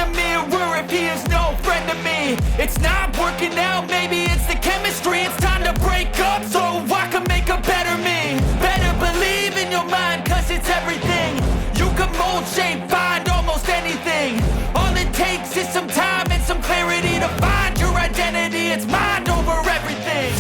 the mirror if he is no friend to me. It's not working out, maybe it's the chemistry. It's time to break up so I can make a better me. Better believe in your mind, cause it's everything. You can mold, shape, find almost anything. All it takes is some time and some clarity to find your identity. It's mind over everything.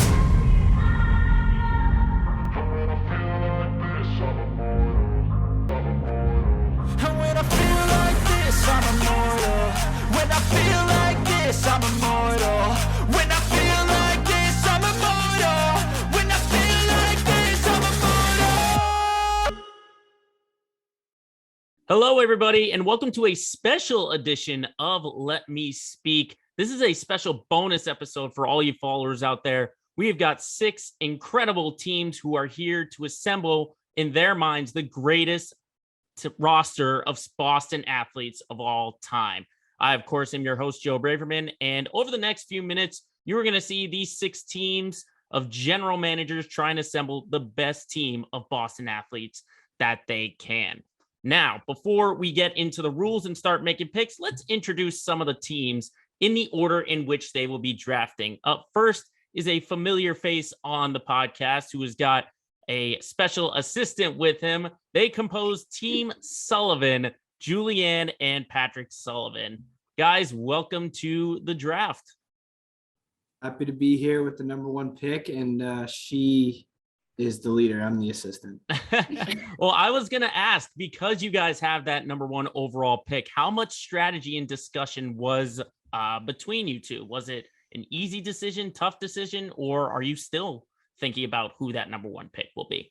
And when I feel like this, I'm immortal. When I feel like this, I'm immortal. When I feel like this, I'm immortal. When I feel like this, I'm immortal. Hello, everybody, and welcome to a special edition of Let Me Speak. This is a special bonus episode for all you followers out there. We have got 6 incredible teams who are here to assemble, in their minds, the greatest roster of Boston athletes of all time. I, of course, am your host, Joe Braverman, and over the next few minutes, you are going to see these 6 teams of general managers trying to assemble the best team of Boston athletes that they can. Now, before we get into the rules and start making picks, let's introduce some of the teams in the order in which they will be drafting. Up first is a familiar face on the podcast who has got a special assistant with him. They compose Team Sullivan, Julianne and Patrick Sullivan. Guys, welcome to the draft. Happy to be here with the number 1 pick, and she is the leader. I'm the assistant. Well, I was going to ask, because you guys have that number 1 overall pick, how much strategy and discussion was between you two? Was it an easy decision, tough decision, or are you still thinking about who that number 1 pick will be?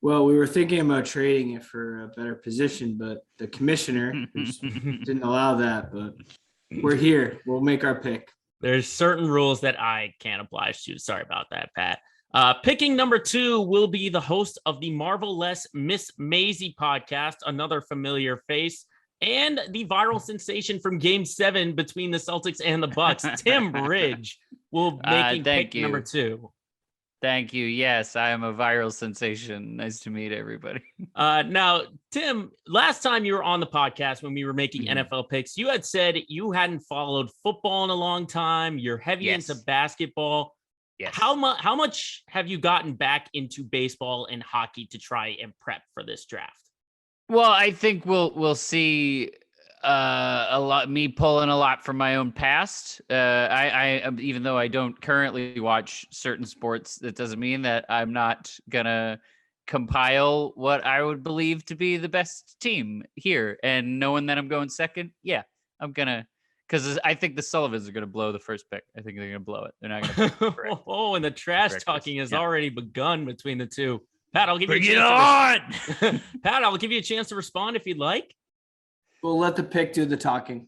Well, we were thinking about trading it for a better position, but the commissioner didn't allow that. But we're here. We'll make our pick. There's certain rules that I can't oblige to. Sorry about that, Pat. Picking number 2 will be the host of the Marvelous Miss Maisie podcast, another familiar face, and the viral sensation from Game 7 between the Celtics and the Bucks, Tim Bridge, will make pick number 2. Thank you. Yes, I am a viral sensation. Nice to meet everybody. Now, Tim, last time you were on the podcast when we were making NFL picks, you had said you hadn't followed football in a long time. You're heavy into basketball. Yes. How much have you gotten back into baseball and hockey to try and prep for this draft? Well, I think we'll see a lot, me pulling a lot from my own past. I even though I don't currently watch certain sports, that doesn't mean that I'm not gonna compile what I would believe to be the best team here. And knowing that I'm going second, yeah, I'm gonna, because I think the Sullivans are gonna blow the first pick. I think they're gonna blow it. They're not gonna. Oh, and the trash talking has already begun between the two. Pat, I'll give Bring you it on. on. Pat, I'll give you a chance to respond if you'd like. We'll let the pick do the talking.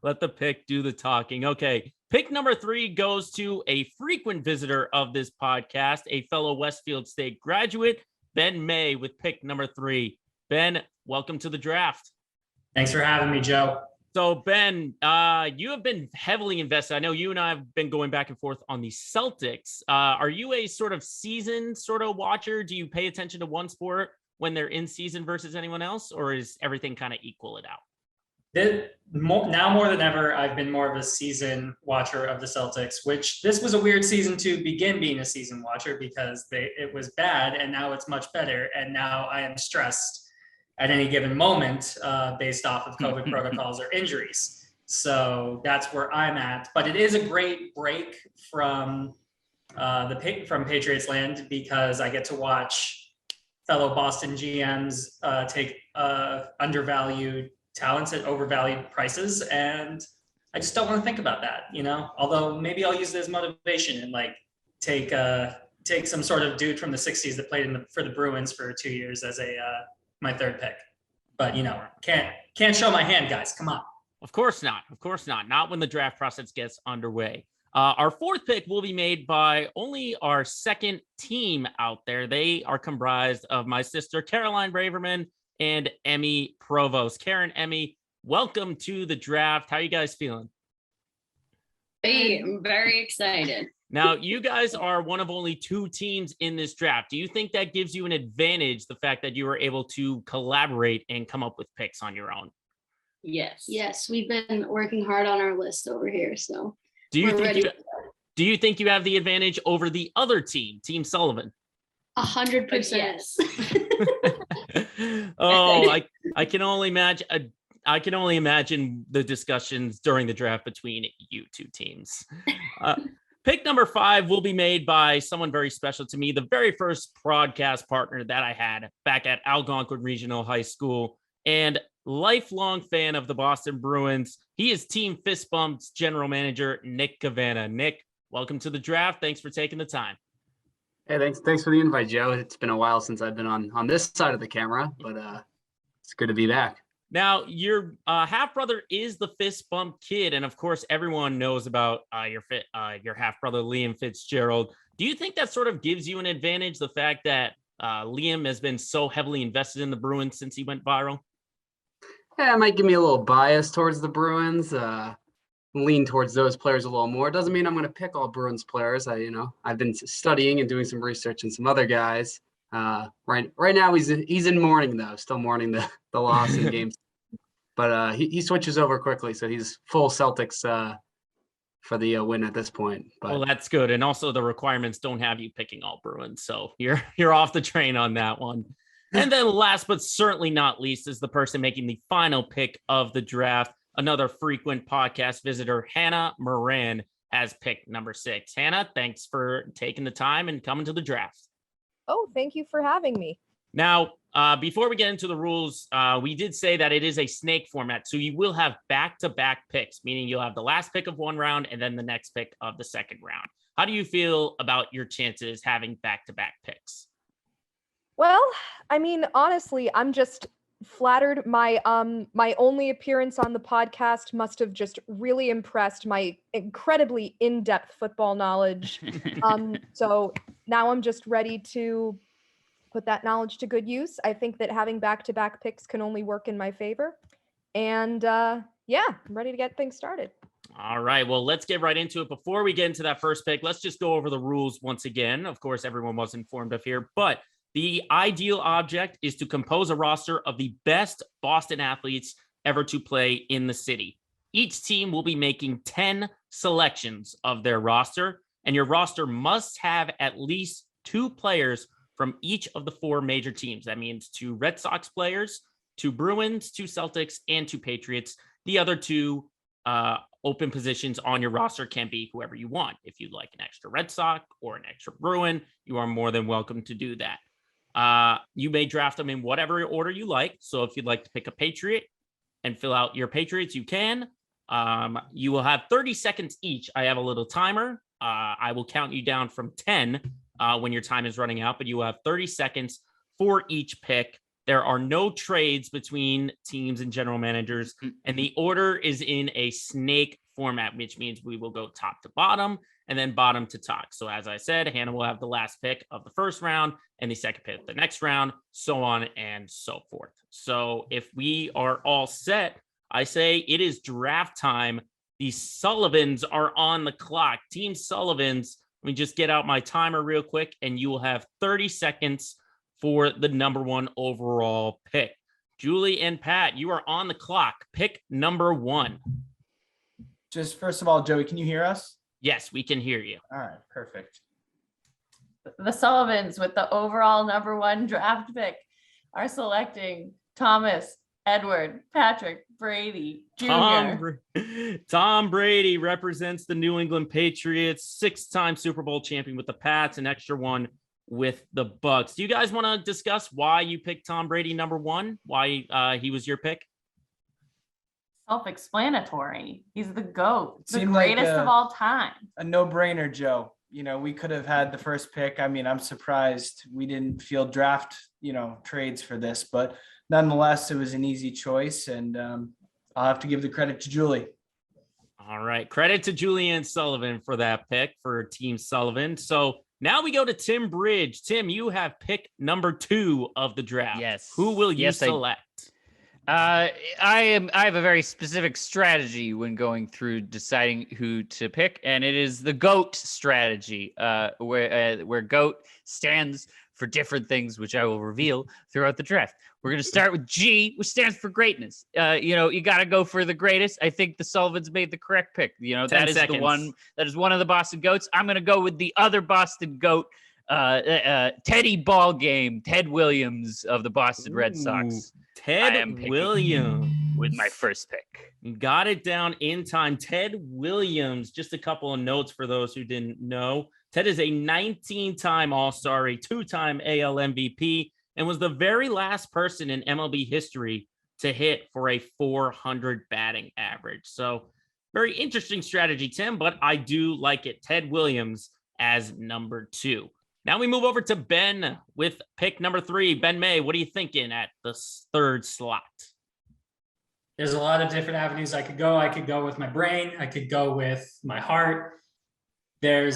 Let the pick do the talking. Okay. Pick number 3 goes to a frequent visitor of this podcast, a fellow Westfield State graduate, Ben May, with pick number 3. Ben, welcome to the draft. Thanks for having me, Joe. So, Ben, you have been heavily invested. I know you and I have been going back and forth on the Celtics. Are you a sort of seasoned sort of watcher? Do you pay attention to one sport when they're in season versus anyone else, or is everything kind of equal it out? Now more than ever, I've been more of a season watcher of the Celtics, which this was a weird season to begin being a season watcher because it was bad, and now it's much better. And now I am stressed at any given moment based off of COVID protocols or injuries. So that's where I'm at. But it is a great break from Patriots land because I get to watch fellow Boston GMs take undervalued talents at overvalued prices. And I just don't want to think about that, although maybe I'll use it as motivation and like take some sort of dude from the 60s that played for the Bruins for 2 years as my 3rd pick. But, can't show my hand, guys. Come on. Of course not. Not when the draft process gets underway. Our 4th pick will be made by only our 2nd team out there. They are comprised of my sister, Caroline Braverman, and Emmy Provost. Karen, Emmy, welcome to the draft. How are you guys feeling? Hey, I'm very excited. Now, you guys are one of only 2 teams in this draft. Do you think that gives you an advantage, the fact that you were able to collaborate and come up with picks on your own? Yes. Yes, we've been working hard on our list over here, so Do you we're think ready. do you think you have the advantage over the other team, Team Sullivan? 100%. Yes. Oh, I can only imagine. I can only imagine the discussions during the draft between you two teams. Pick number 5 will be made by someone very special to me, the very first broadcast partner that I had back at Algonquin Regional High School, and lifelong fan of the Boston Bruins. He is Team Fist Bump's general manager, Nick Cavana. Nick, welcome to the draft. Thanks for taking the time. Hey, thanks for the invite, Joe. It's been a while since I've been on this side of the camera, but it's good to be back. Now, your half brother is the Fist Bump kid, and of course, everyone knows about your half brother Liam Fitzgerald. Do you think that sort of gives you an advantage? The fact that Liam has been so heavily invested in the Bruins since he went viral. Yeah, it might give me a little bias towards the Bruins. Lean towards those players a little more. Doesn't mean I'm going to pick all Bruins players. I've been studying and doing some research on some other guys. Right now he's in mourning though, still mourning the loss in games. But he switches over quickly, so he's full Celtics for the win at this point. But Well, that's good, and also the requirements don't have you picking all Bruins, so you're off the train on that one. And then last but certainly not least is the person making the final pick of the draft. Another frequent podcast visitor, Hannah Moran, has picked number 6. Hannah, thanks for taking the time and coming to the draft. Oh, thank you for having me. Now, before we get into the rules, we did say that it is a snake format. So you will have back-to-back picks, meaning you'll have the last pick of one round and then the next pick of the second round. How do you feel about your chances having back-to-back picks? Well, I mean, honestly, I'm just flattered. My only appearance on the podcast must have just really impressed my incredibly in-depth football knowledge. So now I'm just ready to put that knowledge to good use. I think that having back-to-back picks can only work in my favor. And yeah, I'm ready to get things started. All right, well, let's get right into it. Before we get into that first pick, let's just go over the rules once again. Of course, everyone was informed of here, but the ideal object is to compose a roster of the best Boston athletes ever to play in the city. Each team will be making 10 selections of their roster, and your roster must have at least 2 players from each of the 4 major teams. That means 2 Red Sox players, 2 Bruins, 2 Celtics, and 2 Patriots. The other 2 open positions on your roster can be whoever you want. If you'd like an extra Red Sox or an extra Bruin, you are more than welcome to do that. You may draft them in whatever order you like. So if you'd like to pick a Patriot and fill out your Patriots, you can. You will have 30 seconds each. I have a little timer. I will count you down from 10 when your time is running out, but you will have 30 seconds for each pick. There are no trades between teams and general managers, and the order is in a snake format, which means we will go top to bottom and then bottom to top. So as I said, Hannah will have the last pick of the first round and the second pick of the next round, so on and so forth. So if we are all set, I say it is draft time. The Sullivans are on the clock. Team Sullivans, let me just get out my timer real quick, and you will have 30 seconds for the number 1 overall pick. Julie and Pat, you are on the clock. Pick number 1. Just first of all, Joey, can you hear us? Yes, we can hear you. All right, perfect. The Sullivans with the overall number 1 draft pick are selecting Thomas Edward Patrick Brady Jr. Tom Brady represents the New England Patriots, 6-time Super Bowl champion with the Pats, an extra one with the Bucks. Do you guys want to discuss why you picked Tom Brady number 1? Why he was your pick? Self-explanatory. He's the GOAT, the Seemed like greatest of all time. A no-brainer, Joe. You know, we could have had the first pick. I mean, I'm surprised we didn't field draft, trades for this, but nonetheless, it was an easy choice, and I'll have to give the credit to Julie. All right. Credit to Julianne Sullivan for that pick for Team Sullivan. So now we go to Tim Bridge. Tim, you have pick number 2 of the draft. Yes. Who will you select? I have a very specific strategy when going through deciding who to pick, and it is the GOAT strategy, where GOAT stands for different things, which I will reveal throughout the draft. We're going to start with G, which stands for greatness. You got to go for the greatest. I think the Sullivans made the correct pick. 10 that is seconds. the one. That is one of the Boston Goats. I'm going to go with the other Boston Goat, Teddy Ballgame, Ted Williams of the Boston Red Sox. I am Ted picking Williams with my first pick. Got it down in time. Ted Williams, just a couple of notes for those who didn't know. Ted is a 19-time All-Star, a 2-time AL MVP, and was the very last person in MLB history to hit for a 400 batting average. So very interesting strategy, Tim, but I do like it. Ted Williams as number 2. Now we move over to Ben with pick number 3. Ben May, what are you thinking at the 3rd slot? There's a lot of different avenues I could go. I could go with my brain. I could go with my heart. I'm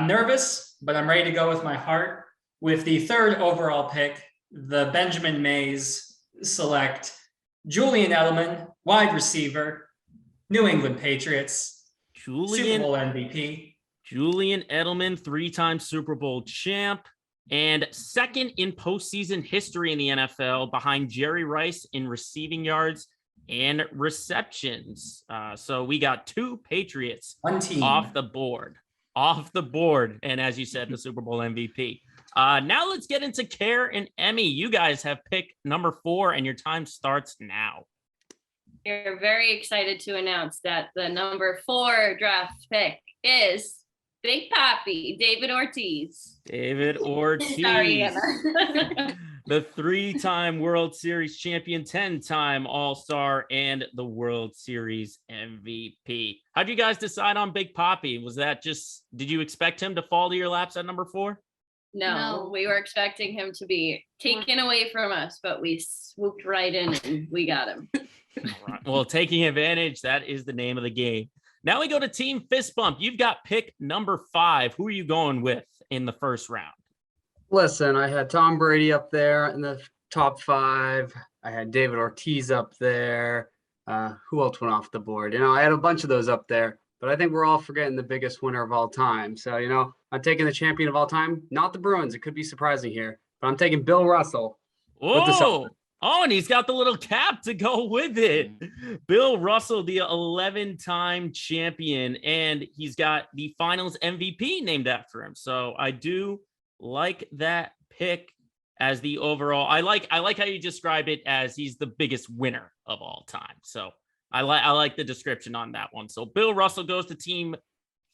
nervous, but I'm ready to go with my heart. With the 3rd overall pick, the Benjamin Mays select Julian Edelman, wide receiver, New England Patriots, Super Bowl MVP. Julian Edelman, 3-time Super Bowl champ, and 2nd in postseason history in the NFL behind Jerry Rice in receiving yards and receptions. So we got 2 Patriots One team. off the board. And as you said, the Super Bowl MVP. Now let's get into Care and Emmy. You guys have picked number 4 and your time starts now. We're very excited to announce that the number 4 draft pick is Big Papi, David Ortiz. David Ortiz. Sorry, Anna. The 3-time World Series champion, 10-time All-Star, and the World Series MVP. How'd you guys decide on Big Papi? Was that did you expect him to fall to your laps at number 4? No, we were expecting him to be taken away from us, but we swooped right in and we got him. All right. Well, taking advantage, that is the name of the game. Now we go to Team Fist Bump. You've got pick number 5. Who are you going with in the first round? Listen, I had Tom Brady up there in the top 5. I had David Ortiz up there. Who else went off the board? I had a bunch of those up there, but I think we're all forgetting the biggest winner of all time. So, I'm taking the champion of all time, not the Bruins. It could be surprising here, but I'm taking Bill Russell. Oh, and he's got the little cap to go with it. Bill Russell, the 11-time champion, and he's got the finals MVP named after him. So I do like that pick as the overall. I like how you described it as he's the biggest winner of all time. So I like the description on that one. So Bill Russell goes to Team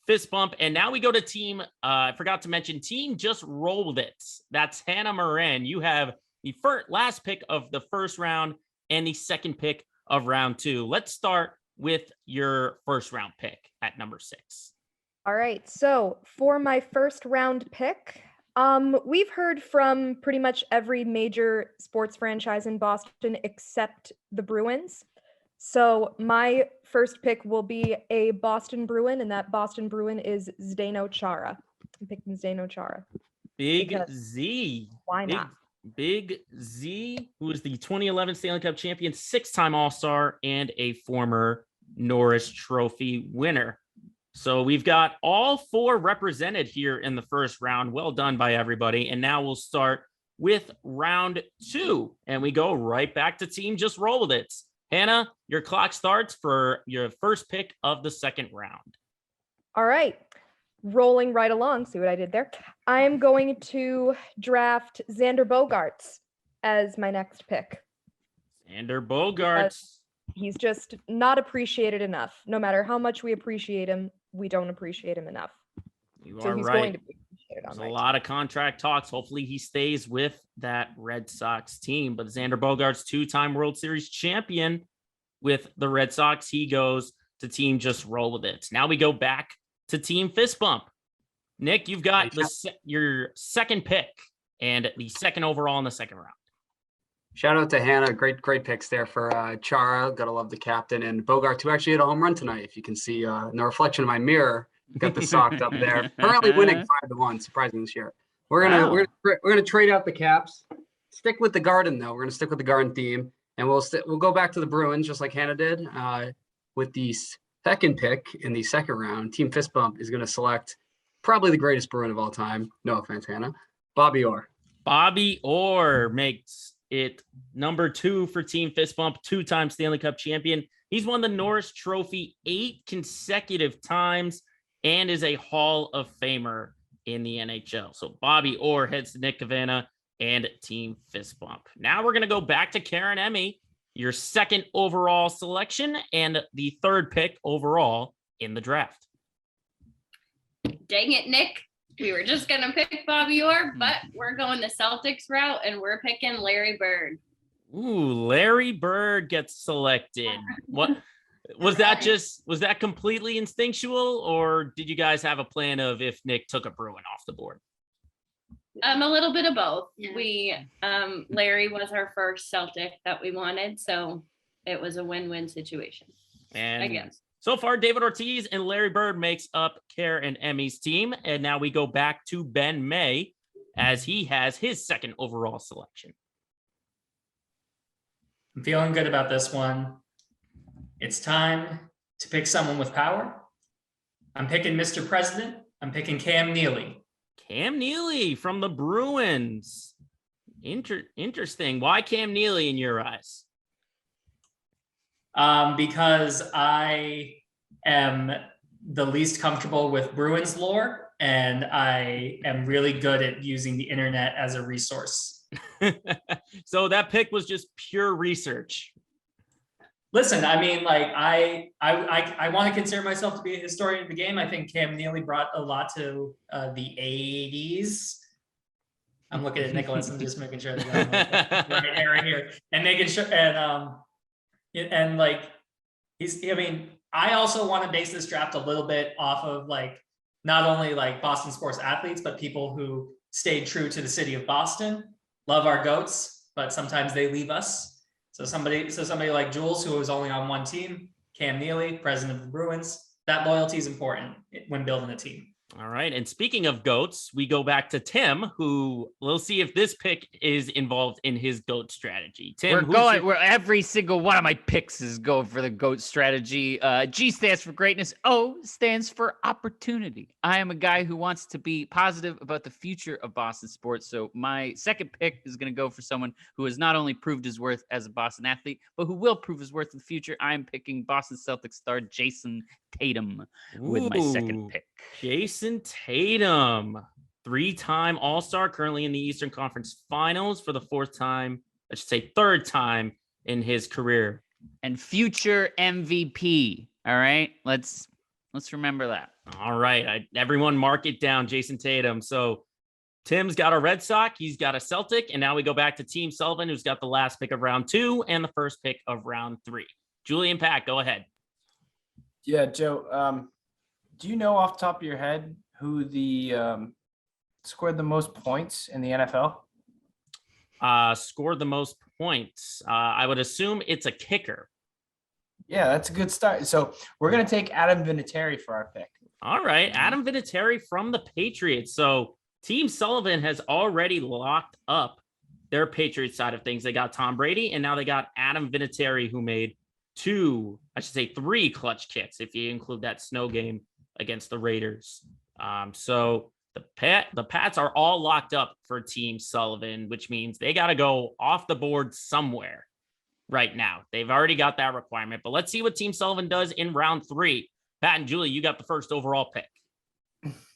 Fist Bump, and now we go to Team. I forgot to mention Team Just Roll With It. That's Hannah Moran. You have the last pick of the first round and the second pick of round 2. Let's start with your first round pick at number 6. All right. So for my first round pick, we've heard from pretty much every major sports franchise in Boston except the Bruins. So my first pick will be a Boston Bruin, and that Boston Bruin is Zdeno Chara. I'm picking Zdeno Chara. Big Z. Why not? Big Z, who is the 2011 Stanley Cup champion, 6-time All-Star, and a former Norris Trophy winner. So we've got all 4 represented here in the first round. Well done by everybody. And now we'll start with round 2, and we go right back to Team Just Roll With It. Hannah, your clock starts for your first pick of the second round. All right. Rolling right along, see what I did there. I'm going to draft Xander Bogaerts as my next pick. Xander Bogaerts. He's just not appreciated enough. No matter how much we appreciate him, we don't appreciate him enough. You so are he's right. going to be appreciated on There's a lot of contract talks. Hopefully he stays with that Red Sox team. But Xander Bogaerts, 2-time World Series champion with the Red Sox. He goes to Team Just Roll With It. Now we go back to Team Fist Bump. Nick, you've got your second pick and the second overall in the second round. Shout out to Hannah. Great picks there for Chara. Gotta love the captain. And Bogart, who actually hit a home run tonight. If you can see in the reflection of my mirror, got the socked up there. Currently winning 5-1, surprising this year. We're gonna trade out the caps. Stick with the Garden though. We're gonna stick with the Garden theme, and we'll go back to the Bruins just like Hannah did. With the second pick in the second round, Team Fist Bump is gonna select probably the greatest Bruin of all time. No offense, Hannah. Bobby Orr. Bobby Orr makes it number 2 for Team Fist Bump, 2-time Stanley Cup champion. He's won the Norris Trophy 8 consecutive times and is a Hall of Famer in the NHL. So Bobby Orr heads to Nick Kavanagh and Team Fist Bump. Now we're going to go back to Karen Emmy, your second overall selection and the 3rd pick overall in the draft. Dang it, Nick. We were just going to pick Bobby Orr, but we're going the Celtics route and we're picking Larry Bird. Ooh, Larry Bird gets selected. What was that? Was that completely instinctual, or did you guys have a plan of if Nick took a Bruin off the board? A little bit of both. Yeah. Larry was our first Celtic that we wanted, so it was a win-win situation, And I guess. so far, David Ortiz and Larry Bird makes up Care and Emmy's team. And now we go back to Ben May as he has his second overall selection. I'm feeling good about this one. It's time to pick someone with power. I'm picking Mr. President. I'm picking Cam Neely. Cam Neely from the Bruins. Interesting. Why Cam Neely in your eyes? Because I am the least comfortable with Bruins lore, and I am really good at using the internet as a resource. So that pick was just pure research. Listen, I mean, like I want to consider myself to be a historian of the game. I think Cam Neely brought a lot to the 80s. I'm looking at Nicholas and just making sure that I'm like, right here and making sure and like I also want to base this draft a little bit off of like not only like Boston sports athletes, but people who stayed true to the city of Boston, love our goats, but sometimes they leave us. So somebody like Jules, who was only on one team, Cam Neely, president of the Bruins, that loyalty is important when building a team. All right. And speaking of goats, we go back to Tim, who we'll see if this pick is involved in his goat strategy. Tim, where every single one of my picks is going for the GOAT strategy. G stands for greatness. O stands for opportunity. I am a guy who wants to be positive about the future of Boston sports. So my second pick is going to go for someone who has not only proved his worth as a Boston athlete, but who will prove his worth in the future. I am picking Boston Celtics star Jason Tatum with my second pick. Jason Tatum, 3-time All-Star, currently in the Eastern Conference Finals for the 4th time, I should say 3rd time in his career. And future MVP. All right, let's remember that. All right, everyone mark it down, Jason Tatum. So Tim's got a Red Sox, he's got a Celtic, and now we go back to Team Sullivan, who's got the last pick of round 2 and the first pick of round 3. Julian Pat, go ahead. Yeah, Joe, do you know off the top of your head who the scored the most points in the NFL? Scored the most points. I would assume it's a kicker. Yeah, that's a good start. So we're going to take Adam Vinatieri for our pick. All right, Adam Vinatieri from the Patriots. So Team Sullivan has already locked up their Patriots side of things. They got Tom Brady, and now they got Adam Vinatieri, who made 3 clutch kicks, if you include that snow game against the Raiders. So the Pats are all locked up for Team Sullivan, which means they got to go off the board somewhere right now. They've already got that requirement, but let's see what Team Sullivan does in round 3. Pat and Julie, you got the first overall pick.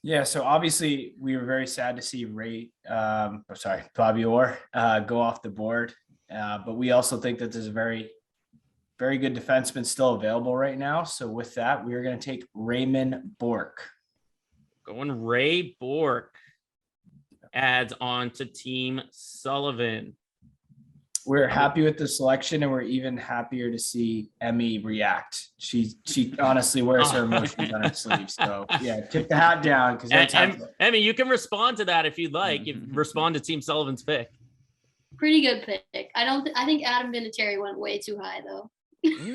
Yeah, so obviously we were very sad to see Bobby Orr go off the board, but we also think that there's a very good defenseman still available right now. So with that, we are going to take Raymond Bourque. Going Ray Bourque adds on to Team Sullivan. We're happy with the selection, and we're even happier to see Emmy react. She honestly wears her emotions on her sleeve. So yeah, tip the hat down, because that's Emmy, you can respond to that if you'd like. Respond to Team Sullivan's pick. Pretty good pick. I think Adam Vinatieri went way too high though.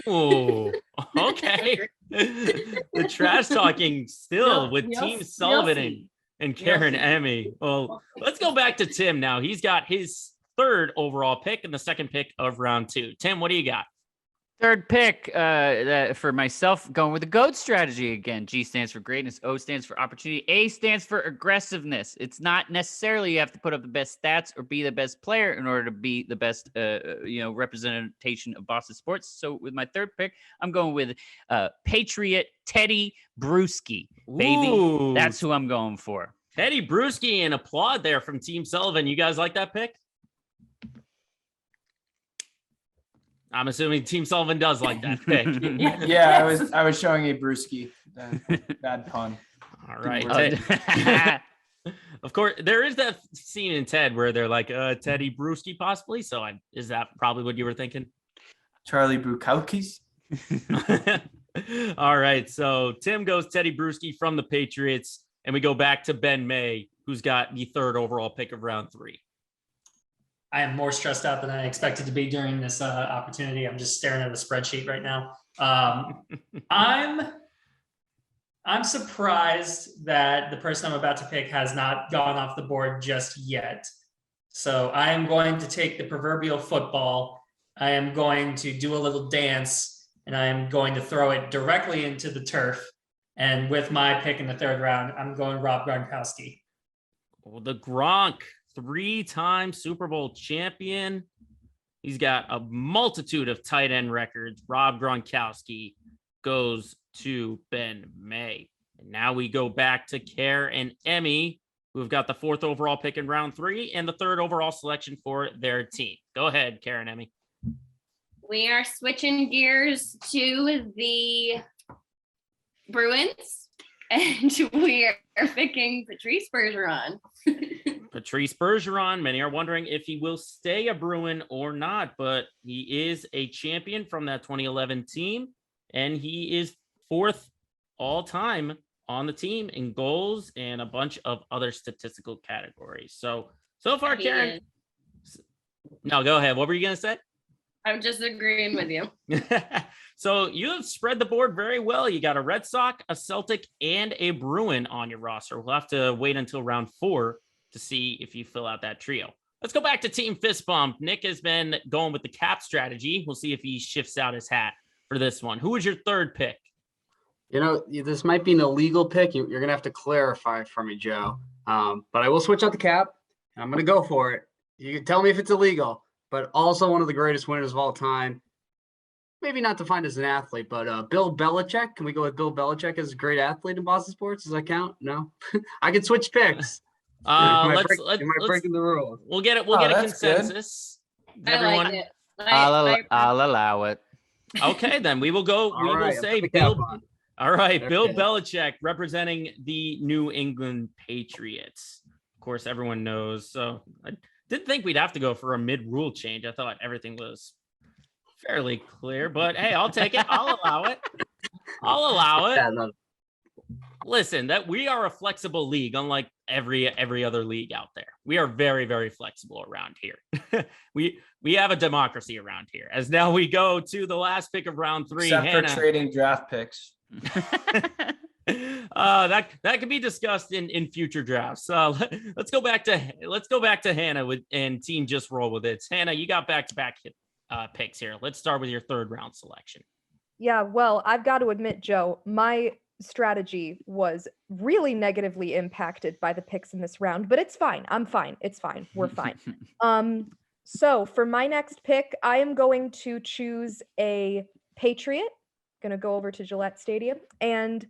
Ooh, okay. The trash talking still with Team Sullivan and Karen Emmy. Well, let's go back to Tim now. He's got his 3rd overall pick and the second pick of round 2. Tim, what do you got? Third pick for myself, going with the GOAT strategy again. G stands for greatness, O stands for opportunity, A stands for aggressiveness. It's not necessarily you have to put up the best stats or be the best player in order to be the best, representation of Boston sports. So with my third pick, I'm going with Patriot Teddy Bruschi, baby. Ooh. That's who I'm going for. Teddy Bruschi, and applaud there from Team Sullivan. You guys like that pick? I'm assuming Team Sullivan does like that pick. Yeah, I was showing a Brewski. Bad pun. All right. Of course, there is that scene in Ted where they're like, Teddy Bruschi possibly. So is that probably what you were thinking? Charlie Bukowski's. All right. So Tim goes Teddy Bruschi from the Patriots, and we go back to Ben May, who's got the third overall pick of round 3. I am more stressed out than I expected to be during this opportunity. I'm just staring at a spreadsheet right now. I'm surprised that the person I'm about to pick has not gone off the board just yet. So I am going to take the proverbial football. I am going to do a little dance, and I am going to throw it directly into the turf. And with my pick in the third round, I'm going Rob Gronkowski. Oh, the Gronk. 3-time Super Bowl champion. He's got a multitude of tight end records. Rob Gronkowski goes to Ben May. And now we go back to Care and Emmy, who have got the 4th overall pick in round 3 and the 3rd overall selection for their team. Go ahead, Care and Emmy. We are switching gears to the Bruins, and we are picking Patrice Bergeron. Patrice Bergeron, many are wondering if he will stay a Bruin or not, but he is a champion from that 2011 team, and he is 4th all-time on the team in goals and a bunch of other statistical categories. So far, Karen. No, go ahead. What were you going to say? I'm just agreeing with you. So you have spread the board very well. You got a Red Sox, a Celtic, and a Bruin on your roster. We'll have to wait until round 4 to see if you fill out that trio. Let's go back to Team Fist Bump. Nick has been going with the cap strategy. We'll see if he shifts out his hat for this one. Who was your third pick? This might be an illegal pick. You're going to have to clarify for me, Joe. But I will switch out the cap, and I'm going to go for it. You can tell me if it's illegal, but also one of the greatest winners of all time. Maybe not defined as an athlete, but Bill Belichick. Can we go with Bill Belichick as a great athlete in Boston sports? Does that count? No? I can switch picks. Am I breaking the rules? We'll get it. We'll get a consensus. Everyone, I like it. I'll allow it. Okay, then we will go. We will say Bill. All right, Bill Belichick representing the New England Patriots. Of course, everyone knows. So I didn't think we'd have to go for a mid-rule change. I thought everything was fairly clear, but hey, I'll take it. I'll allow it. I'll allow it. Listen, that we are a flexible league, unlike every other league out there. We are very, very flexible around here. we have a democracy around here. As now we go to the last pick of round 3. Except for trading draft picks. That can be discussed in future drafts. Let's go back to Hannah and team Just Roll With It. Hannah, you got back-to-back picks here. Let's start with your third round selection. Yeah, well, I've got to admit, Joe, my strategy was really negatively impacted by the picks in this round, but it's fine. I'm fine. It's fine. We're fine. So for my next pick, I am going to choose a Patriot. Going to go over to Gillette Stadium, and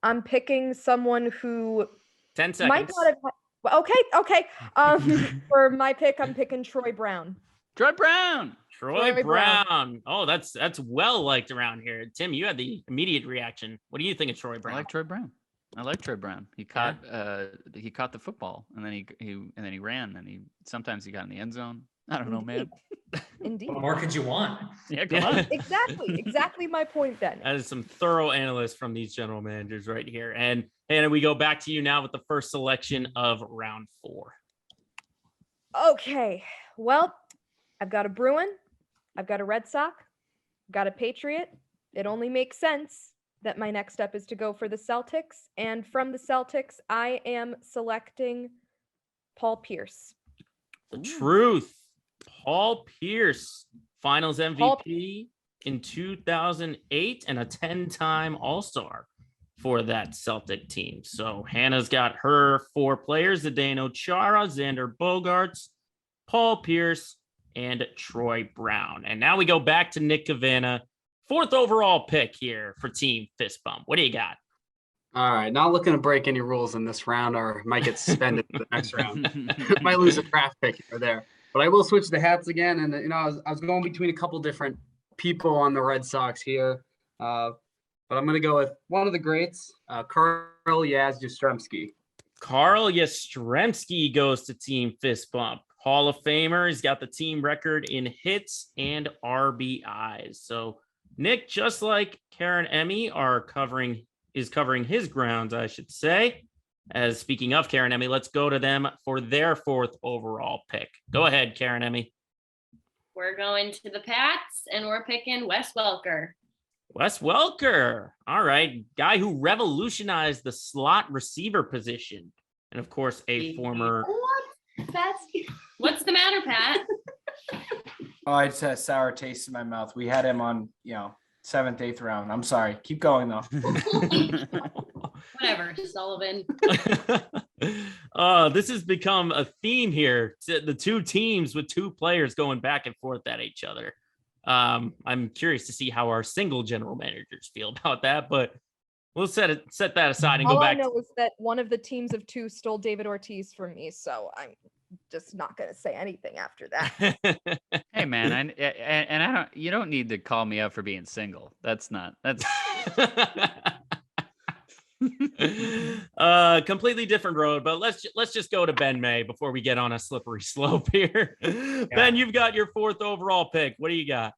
I'm picking someone who 10 seconds. might not have. Okay. For my pick, I'm picking Troy Brown. Troy Brown. Oh, that's well liked around here. Tim, you had the immediate reaction. What do you think of Troy Brown? I like Troy Brown. He caught the football, and then he ran, and sometimes he got in the end zone. I don't know, man. Indeed. What more could you want? Yeah, come on. Exactly my point, Ben. That is some thorough analysts from these general managers right here. And Hannah, we go back to you now with the first selection of round 4. Okay. Well, I've got a Bruin. I've got a Red Sox. I've got a Patriot. It only makes sense that my next step is to go for the Celtics. And from the Celtics, I am selecting Paul Pierce. The truth. Paul Pierce, Finals MVP, in 2008 and a 10-time All-Star for that Celtic team. So Hannah's got her 4 players: Zdeno Chara, Xander Bogaerts, Paul Pierce, and Troy Brown. And now we go back to Nick Cavana, 4th overall pick here for Team Fist Bump. What do you got? All right, not looking to break any rules in this round, or might get suspended for the next round. Might lose a draft pick here or there. But I will switch the hats again. And, I was going between a couple different people on the Red Sox here. But I'm going to go with one of the greats, Carl Yastrzemski. Carl Yastrzemski goes to Team Fist Bump. Hall of Famer. He's got the team record in hits and RBIs. So Nick, just like Karen Emmy, is covering his grounds, I should say. As speaking of Karen Emmy, let's go to them for their 4th overall pick. Go ahead, Karen Emmy. We're going to the Pats, and we're picking Wes Welker. Wes Welker. All right. Guy who revolutionized the slot receiver position. And of course, a former... What's the matter, Pat? Oh, I just had a sour taste in my mouth. We had him on, 7th, 8th round. I'm sorry. Keep going, though. Whatever, Sullivan. This has become a theme here. The 2 teams with 2 players going back and forth at each other. I'm curious to see how our single general managers feel about that, but we'll set that aside and go back. All I know is that one of the teams of 2 stole David Ortiz from me, so I'm just not going to say anything after that. Hey man, you don't need to call me out for being single. That's completely different road, but let's just go to Ben May before we get on a slippery slope here. Yeah. Ben, you've got your 4th overall pick. What do you got?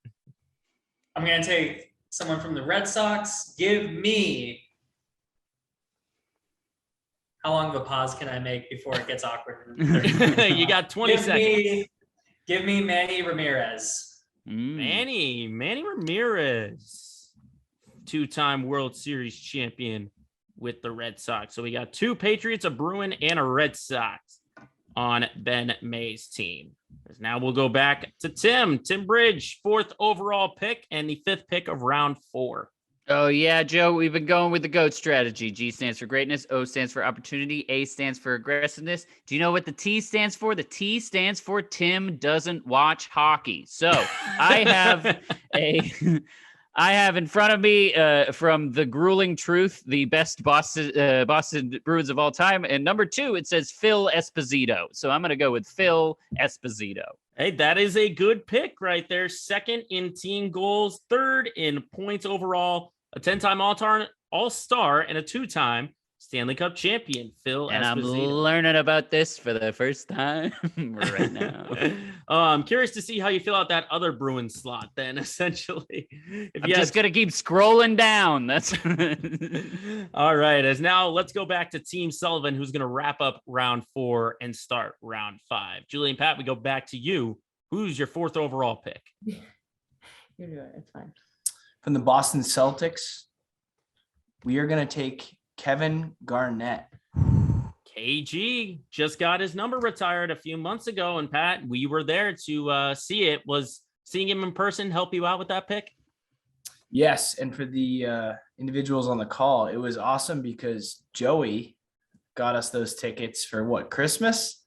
I'm going to take someone from the Red Sox. Give me... How long of a pause can I make before it gets awkward? You got 20 seconds. Give me Manny Ramirez. Manny Ramirez, 2-time World Series champion with the Red Sox. So we got 2 Patriots, a Bruin, and a Red Sox on Ben May's team. Now we'll go back to Tim Bridge, 4th overall pick and the 5th pick of round 4. Oh, yeah, Joe, we've been going with the GOAT strategy. G stands for greatness. O stands for opportunity. A stands for aggressiveness. Do you know what the T stands for? The T stands for Tim doesn't watch hockey. So I have in front of me from The Grueling Truth, the best Boston Bruins of all time. And number 2, it says Phil Esposito. So I'm going to go with Phil Esposito. Hey, that is a good pick right there. 2nd in team goals, 3rd in points overall, a 10-time All-Star, and a 2-time Stanley Cup champion, Phil and Esposito. I'm learning about this for the first time right now. I'm curious to see how you fill out that other Bruin slot then, essentially. I'm just going to keep scrolling down. That's all right. As now, let's go back to Team Sullivan, who's going to wrap up round 4 and start round 5. Julie and Pat, we go back to you. Who's your 4th overall pick? You're doing it. It's fine. From the Boston Celtics, we are going to take Kevin Garnett. KG just got his number retired a few months ago, and Pat, we were there to see it. Was seeing him in person help you out with that pick? Yes, and for the individuals on the call, it was awesome because Joey got us those tickets for Christmas?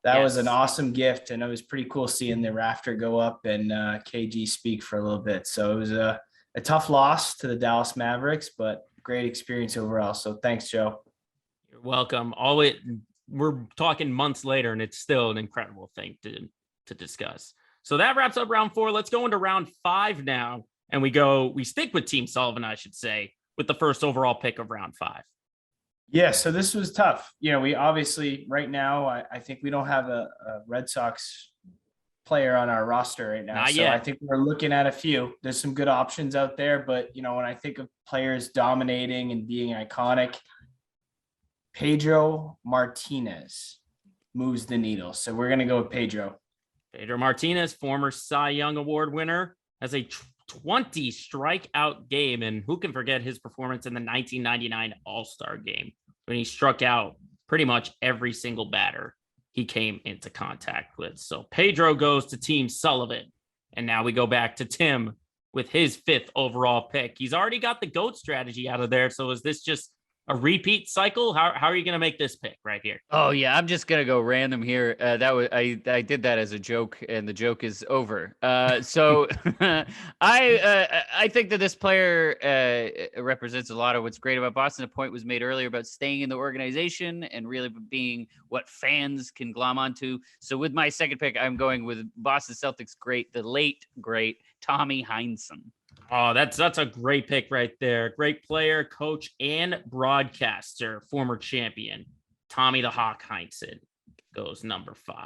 That was an awesome gift, and it was pretty cool seeing the rafter go up and KG speak for a little bit. So it was a tough loss to the Dallas Mavericks, but great experience overall. So thanks, Joe. You're welcome. We're talking months later, and it's still an incredible thing to discuss. So that wraps up round 4. Let's go into round 5 now, and we stick with Team Sullivan, I should say, with the 1st overall pick of round 5. Yeah, so this was tough. We obviously right now, I think we don't have a Red Sox player on our roster right now. Not so yet. I think we're looking at a few. There's some good options out there, but when I think of players dominating and being iconic, Pedro Martinez moves the needle. So we're going to go with Pedro. Pedro Martinez, former Cy Young Award winner, has a 20 strikeout game. And who can forget his performance in the 1999 All-Star game when he struck out pretty much every single batter he came into contact with. So Pedro goes to Team Sullivan. And now we go back to Tim with his 5th overall pick. He's already got the GOAT strategy out of there. So is this just a repeat cycle? How are you going to make this pick right here? Oh yeah, I'm just gonna go random here. That was I did that as a joke, and the joke is over. So I think that this player represents a lot of what's great about Boston. A point was made earlier about staying in the organization and really being what fans can glom onto. So with my second pick, I'm going with Boston Celtics great, the late great Tommy Heinsohn. Oh, that's a great pick right there. Great player, coach, and broadcaster, former champion. Tommy the Hawk Heinsohn goes number 5.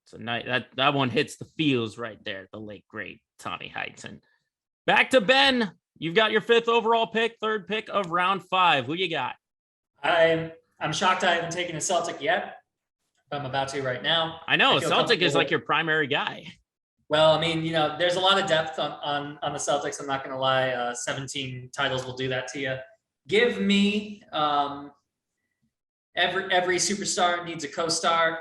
So that one hits the feels right there. The late great Tommy Heinsohn. Back to Ben. You've got your 5th overall pick, 3rd pick of round 5. Who you got? I'm shocked I haven't taken a Celtic yet. I'm about to right now. I know I feel Celtic is comfortable. like your primary guy. Well, I mean, there's a lot of depth on the Celtics. I'm not going to lie. 17 titles will do that to you. Give me every superstar needs a co-star.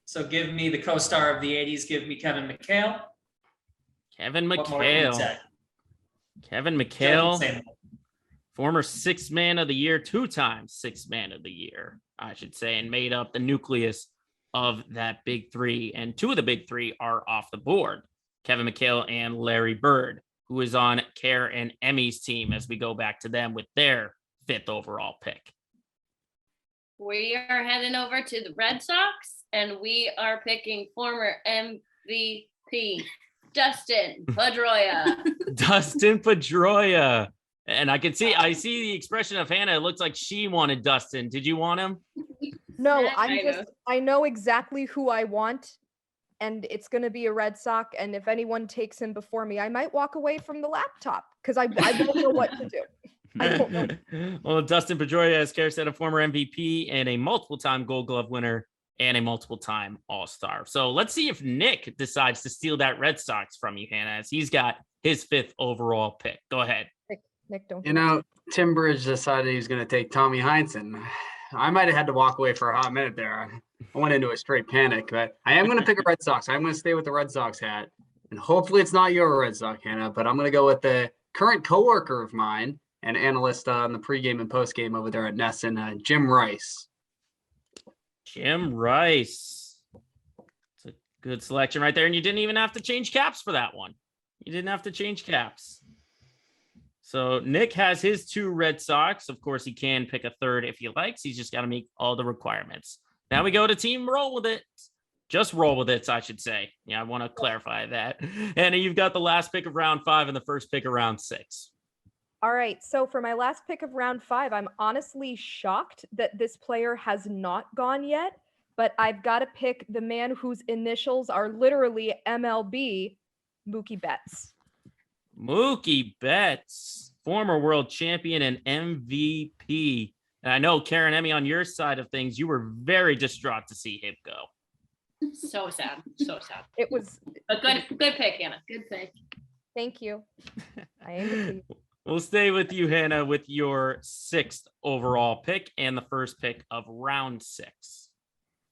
So give me the co-star of the 80s. Give me Kevin McHale. Kevin What more can you McHale. say? Kevin Don't McHale, say former 6th man of the year, 2-time 6th man of the year, I should say, and made up the nucleus of that big 3. And 2 of the big 3 are off the board. Kevin McHale and Larry Bird, who is on Care and Emmy's team as we go back to them with their 5th overall pick. We are heading over to the Red Sox, and we are picking former MVP Dustin Pedroia. Dustin Pedroia. And I see the expression of Hannah. It looks like she wanted Dustin. Did you want him? No, I I know exactly who I want, and it's going to be a Red Sox. And if anyone takes him before me, I might walk away from the laptop because I don't know what to do. I don't know. Well, Dustin Pedroia, as Kara said, a former MVP and a multiple-time Gold Glove winner and a multiple-time All-Star. So let's see if Nick decides to steal that Red Sox from you, Hannah, as he's got his 5th overall pick. Go ahead. Nick, don't. Tim Bridge decided he was going to take Tommy Heinsohn. I might have had to walk away for a hot minute there. I went into a straight panic, but I am going to pick a Red Sox. I'm going to stay with the Red Sox hat. And hopefully it's not your Red Sox, Hannah, but I'm going to go with the current coworker of mine and analyst on the pregame and postgame over there at Nesson, Jim Rice. Jim Rice. It's a good selection right there. And you didn't even have to change caps for that one. You didn't have to change caps. So Nick has his 2 Red Sox. Of course, he can pick a 3rd if he likes. He's just got to meet all the requirements. Now we go to team roll with it. Just roll with it, I should say. Yeah, I want to clarify that. And you've got the last pick of round 5 and the first pick of round 6. All right. So for my last pick of round 5, I'm honestly shocked that this player has not gone yet, but I've got to pick the man whose initials are literally MLB, Mookie Betts. Mookie Betts, former world champion and MVP. And I know, Karen Emmy, on your side of things, you were very distraught to see him go. So sad. So sad. It was A good pick, Hannah. Good pick. Thank you. I am the queen. We'll stay with you, Hannah, with your 6th overall pick and the first pick of round 6.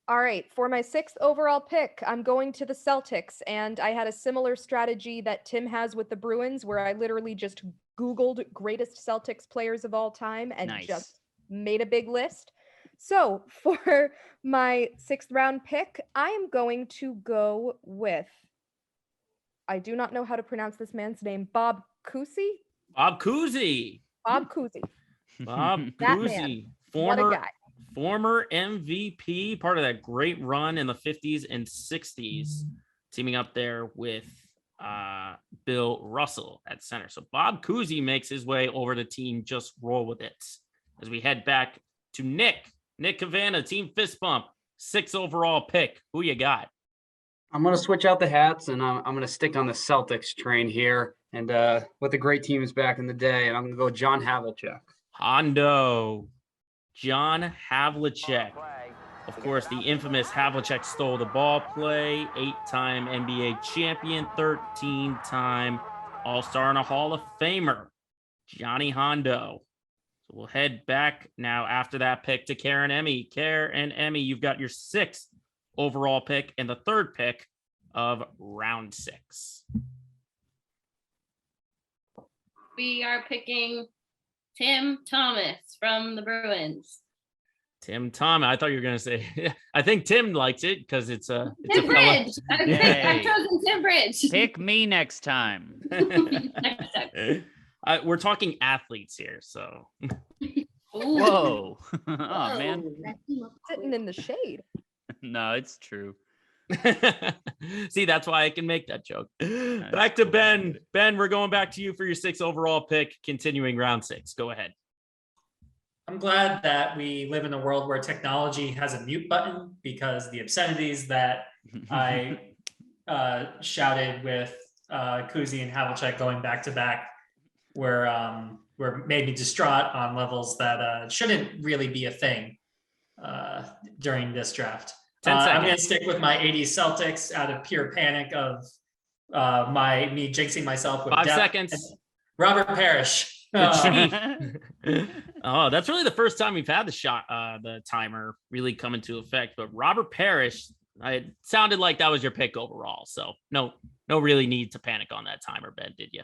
All right, for my 6th overall pick, I'm going to the Celtics, and I had a similar strategy that Tim has with the Bruins, where I literally just Googled greatest Celtics players of all time and just made a big list. So for my 6th round pick, I am going to go with, I do not know how to pronounce this man's name, Bob Cousy? Bob Cousy. Bob Cousy. Bob That Cousy. man. What a guy. Former MVP, part of that great run in the 50s and 60s, teaming up there with Bill Russell at center. So Bob Cousy makes his way over to team Just Roll With It. As we head back to Nick Cavanna, team Fist Bump, 6th overall pick. Who you got? I'm going to switch out the hats, and I'm going to stick on the Celtics train here. And with the great teams back in the day, and I'm going to go John Havlicek. Hondo. John Havlicek. Of course, the infamous Havlicek stole the ball play, 8-time NBA champion, 13-time All-Star and a Hall of Famer, Johnny Hondo. So we'll head back now after that pick to Karen Emmy. Karen Emmy, you've got your 6th overall pick and the 3rd pick of round 6. we are picking Tim Thomas from the Bruins. Tim Thomas. I thought you were going to say, I think Tim likes it because it's a Tim fella. Bridge. I've Yay. chosen Tim Bridge. Pick me next time. Next time. We're talking athletes here, so Ooh. Whoa. Oh, man. Sitting in the shade. No, it's true. see, that's why I can make that joke. Back to Ben. Ben, we're going back to you for your 6th overall pick, continuing round 6. Go ahead. I'm glad that we live in a world where technology has a mute button, because the obscenities that I shouted with Kuzi and Havlicek going back to back were made me distraught on levels that shouldn't really be a thing during this draft. 10 seconds. I'm going to stick with my 80s Celtics out of pure panic of me jinxing myself with 5 depth. seconds. Robert Parrish. The Chief. Oh, that's really the first time we've had the timer really come into effect. But Robert Parrish, it sounded like that was your pick overall. So no really need to panic on that timer, Ben, did you?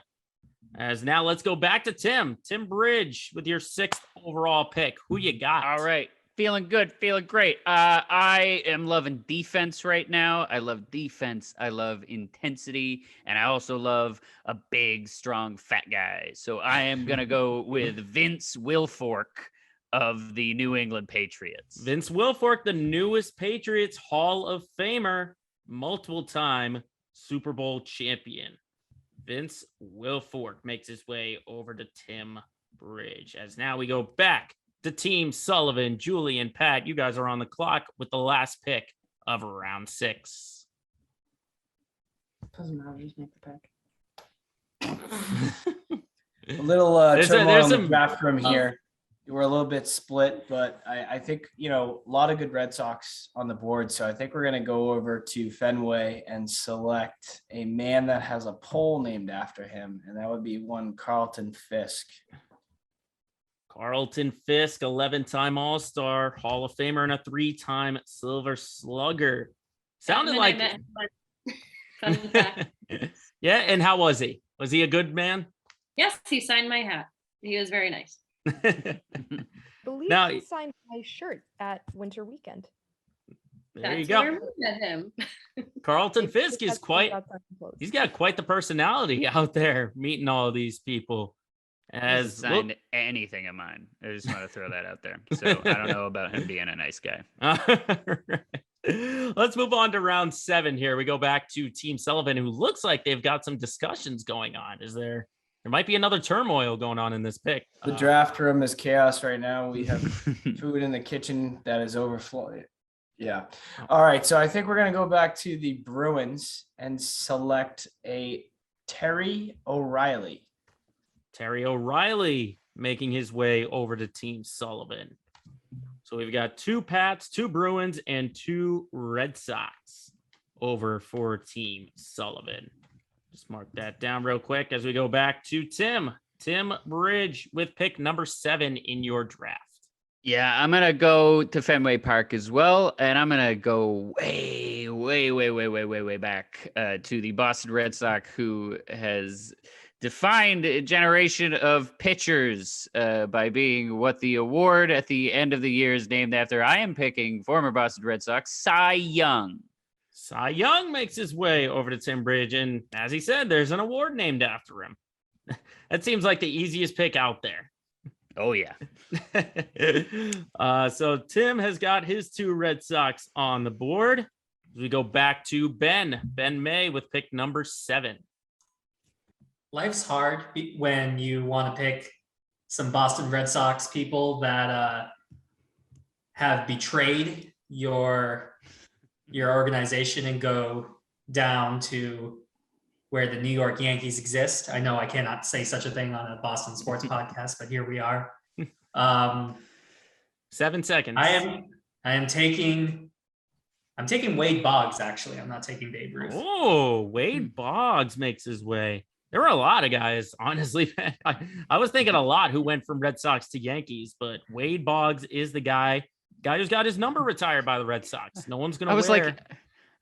As now let's go back to Tim. Tim Bridge with your 6th overall pick. Who you got? All right. Feeling good, feeling great. I am loving defense right now. I love defense. I love intensity. And I also love a big, strong, fat guy. So I am going to go with Vince Wilfork of the New England Patriots. Vince Wilfork, the newest Patriots Hall of Famer, multiple-time Super Bowl champion. Vince Wilfork makes his way over to Tim Bridge. As now we go back to Team Sullivan. Julie and Pat, you guys are on the clock with the last pick of round 6. Doesn't matter. Just make the pick. A little There's turmoil in the some- draft room here. We're a little bit split, but I think, a lot of good Red Sox on the board. So I think we're going to go over to Fenway and select a man that has a pole named after him. And that would be one Carlton Fisk. Carlton Fisk, 11-time All-Star, Hall of Famer, and a 3-time Silver Slugger. Sounded When I like... met him, fun fact. Yeah, and how was he? Was he a good man? Yes, he signed my hat. He was very nice. I believe Now- he signed my shirt at Winter Weekend. There you That's where go. we met him. Carlton If Fisk is that's quite... outside the clothes. He's got quite the personality out there, meeting all of these people. As As signed anything of mine. I just want to throw that out there. So I don't know about him being a nice guy. Let's move on to round 7 here. We go back to Team Sullivan, who looks like they've got some discussions going on. There might be another turmoil going on in this pick. The draft room is chaos right now. We have food in the kitchen that is overflowing. Yeah. All right. So I think we're going to go back to the Bruins and select a Terry O'Reilly. Terry O'Reilly making his way over to Team Sullivan. So we've got 2 Pats, 2 Bruins, and 2 Red Sox over for Team Sullivan. Just mark that down real quick as we go back to Tim. Tim Bridge with pick number 7 in your draft. Yeah, I'm going to go to Fenway Park as well. And I'm going to go way back to the Boston Red Sox, who has defined a generation of pitchers by being what the award at the end of the year is named after. I am picking former Boston Red Sox Cy Young. Cy Young makes his way over to Tim Bridge. And as he said, there's an award named after him. That seems like the easiest pick out there. Oh, yeah. So Tim has got his 2 Red Sox on the board. As we go back to Ben May with pick number 7. Life's hard when you want to pick some Boston Red Sox people that have betrayed your organization and go down to where the New York Yankees exist. I know I cannot say such a thing on a Boston sports podcast, but here we are. 7 seconds. I am taking Wade Boggs, actually. I'm not taking Babe Ruth. Oh, Wade Boggs makes his way. There were a lot of guys, honestly. I was thinking a lot who went from Red Sox to Yankees, but Wade Boggs is the guy who's got his number retired by the Red Sox. No one's going to wear.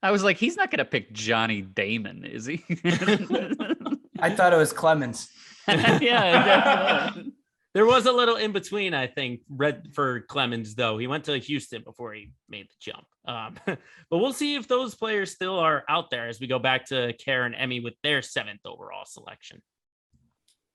I was like, he's not going to pick Johnny Damon, is he? I thought it was Clemens. Yeah, definitely. There was a little in between, I think, for Clemens, though. He went to Houston before he made the jump. But we'll see if those players still are out there as we go back to Karen Emmy with their 7th overall selection.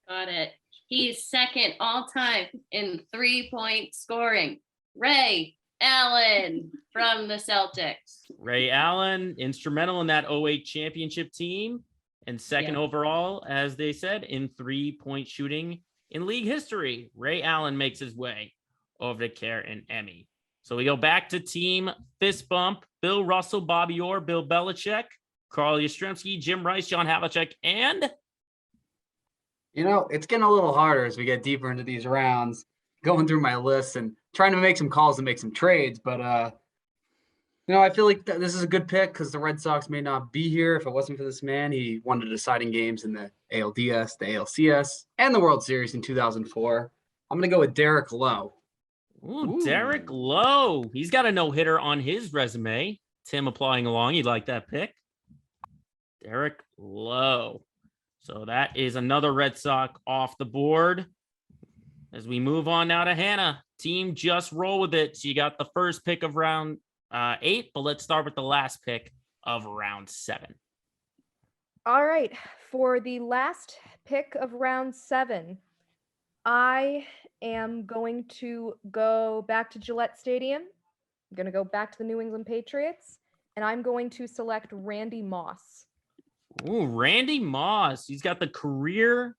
Got it. He's second all time in 3-point scoring. Ray Allen from the Celtics. Ray Allen, instrumental in that 08 championship team, and second overall, as they said, in 3-point shooting in league history. Ray Allen makes his way over to Karen Emmy. So we go back to team fist bump. Bill Russell, Bobby Orr, Bill Belichick, Carl Yastrzemski, Jim Rice, John Havlicek, and... It's getting a little harder as we get deeper into these rounds, going through my list and trying to make some calls and make some trades. But, I feel like this is a good pick because the Red Sox may not be here if it wasn't for this man. He won the deciding games in the ALDS, the ALCS, and the World Series in 2004. I'm going to go with Derek Lowe. Ooh, Derek Lowe. He's got a no-hitter on his resume. Tim applying along. You'd like that pick? Derek Lowe. So that is another Red Sox off the board. As we move on now to Hannah. Team just roll with it. So you got the first pick of round 8, but let's start with the last pick of round 7. All right. For the last pick of round 7, I am going to go back to Gillette Stadium. I'm going to go back to the New England Patriots, and I'm going to select Randy Moss. Ooh, Randy Moss. He's the career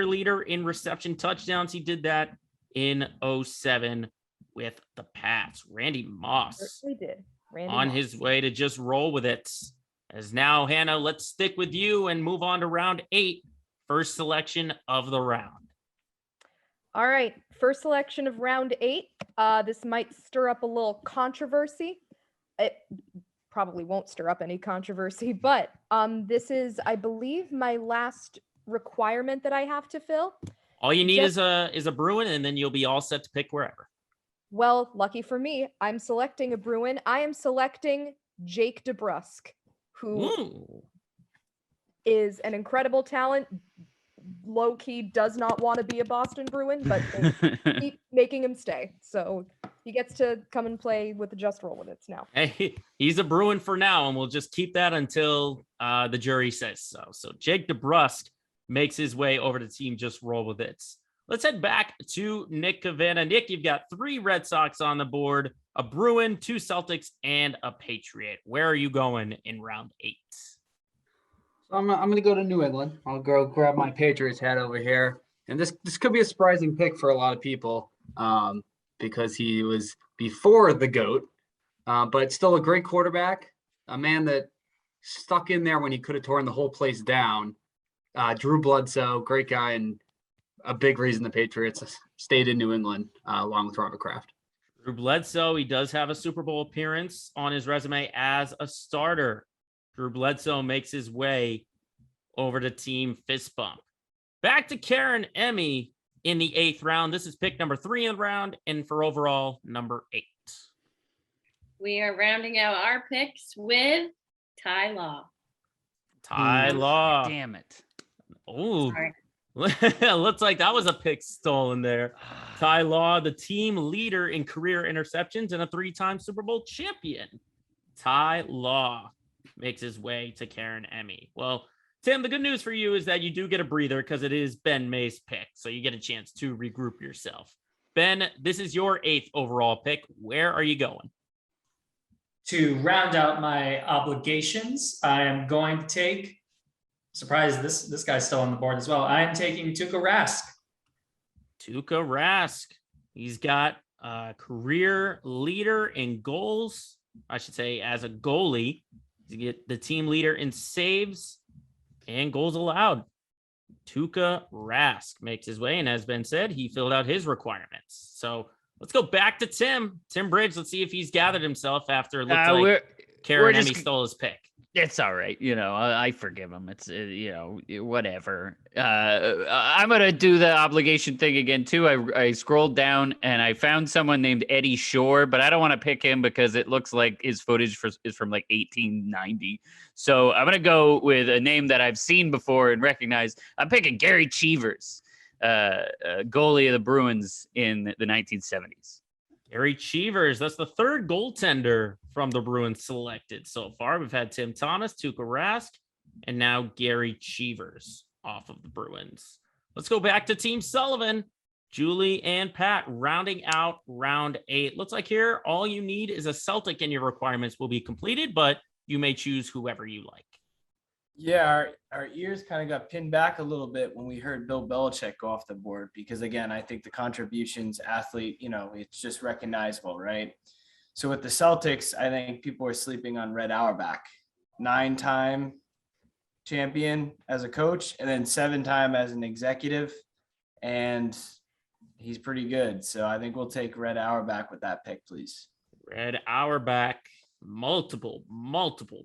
leader in reception touchdowns. He did that in 07 with the Pats. Randy Moss Certainly did. His way to just roll with it. As now, Hannah, let's stick with you and move on to round 8. First selection of the round. All right. First selection of round 8. This might stir up a little controversy. It probably won't stir up any controversy, but this is, I believe, my last requirement that I have to fill. All you need is a Bruin, and then you'll be all set to pick wherever. Well, lucky for me, I'm selecting a Bruin. I am selecting Jake DeBrusk, who is an incredible talent. Low-key does not want to be a Boston Bruin, but they keep making him stay. So he gets to come and play with the Just Roll with It now. Hey, he's a Bruin for now, and we'll just keep that until the jury says so. So Jake DeBrusk makes his way over to team Just Roll with It. Let's head back to Nick Cavanna. Nick, you've got 3 Red Sox on the board, a Bruin, 2 Celtics, and a Patriot. Where are you going in round 8? I'm going to go to New England. I'll go grab my Patriots hat over here. And this could be a surprising pick for a lot of people because he was before the GOAT, but still a great quarterback, a man that stuck in there when he could have torn the whole place down. Drew Bledsoe, great guy, and a big reason the Patriots stayed in New England along with Robert Kraft. Drew Bledsoe, he does have a Super Bowl appearance on his resume as a starter. Drew Bledsoe makes his way over to team fist bump. Back to Karen Emmy in the 8th round. This is pick number 3 in the round, and for overall number 8. We are rounding out our picks with Ty Law. Ty Law. Damn it. Oh, looks like that was a pick stolen there. Ty Law, the team leader in career interceptions and a 3-time Super Bowl champion. Ty Law makes his way to Karen Emmy. Well, Tim, the good news for you is that you do get a breather because it is Ben May's pick, so you get a chance to regroup yourself. Ben, this is your 8th overall pick. Where are you going? To round out my obligations, I am going to take, surprise, this guy's still on the board as well. I am taking Tuukka Rask. Tuukka Rask. He's got a career leader in goals, I should say, as a goalie. To get the team leader in saves and goals allowed. Tuukka Rask makes his way, and as Ben said, he filled out his requirements. So let's go back to Tim Bridge. Let's see if he's gathered himself after it looked like Karen Emmy stole his pick. It's all right. I forgive him. It's, whatever. I'm going to do the obligation thing again, too. I scrolled down and I found someone named Eddie Shore, but I don't want to pick him because it looks like his footage is from like 1890. So I'm going to go with a name that I've seen before and recognize. I'm picking Gary Cheevers, goalie of the Bruins in the 1970s. Gary Cheevers, that's the third goaltender from the Bruins selected so far. We've had Tim Thomas, Tuukka Rask, and now Gary Cheevers off of the Bruins. Let's go back to Team Sullivan. Julie and Pat rounding out round 8. Looks like here all you need is a Celtic and your requirements will be completed, but you may choose whoever you like. Yeah, our ears kind of got pinned back a little bit when we heard Bill Belichick go off the board, because again, I think the contributions athlete, it's just recognizable, right? So with the Celtics, I think people are sleeping on Red Auerbach, 9-time champion as a coach, and then 7-time as an executive. And he's pretty good. So I think we'll take Red Auerbach with that pick, please. Red Auerbach, multiple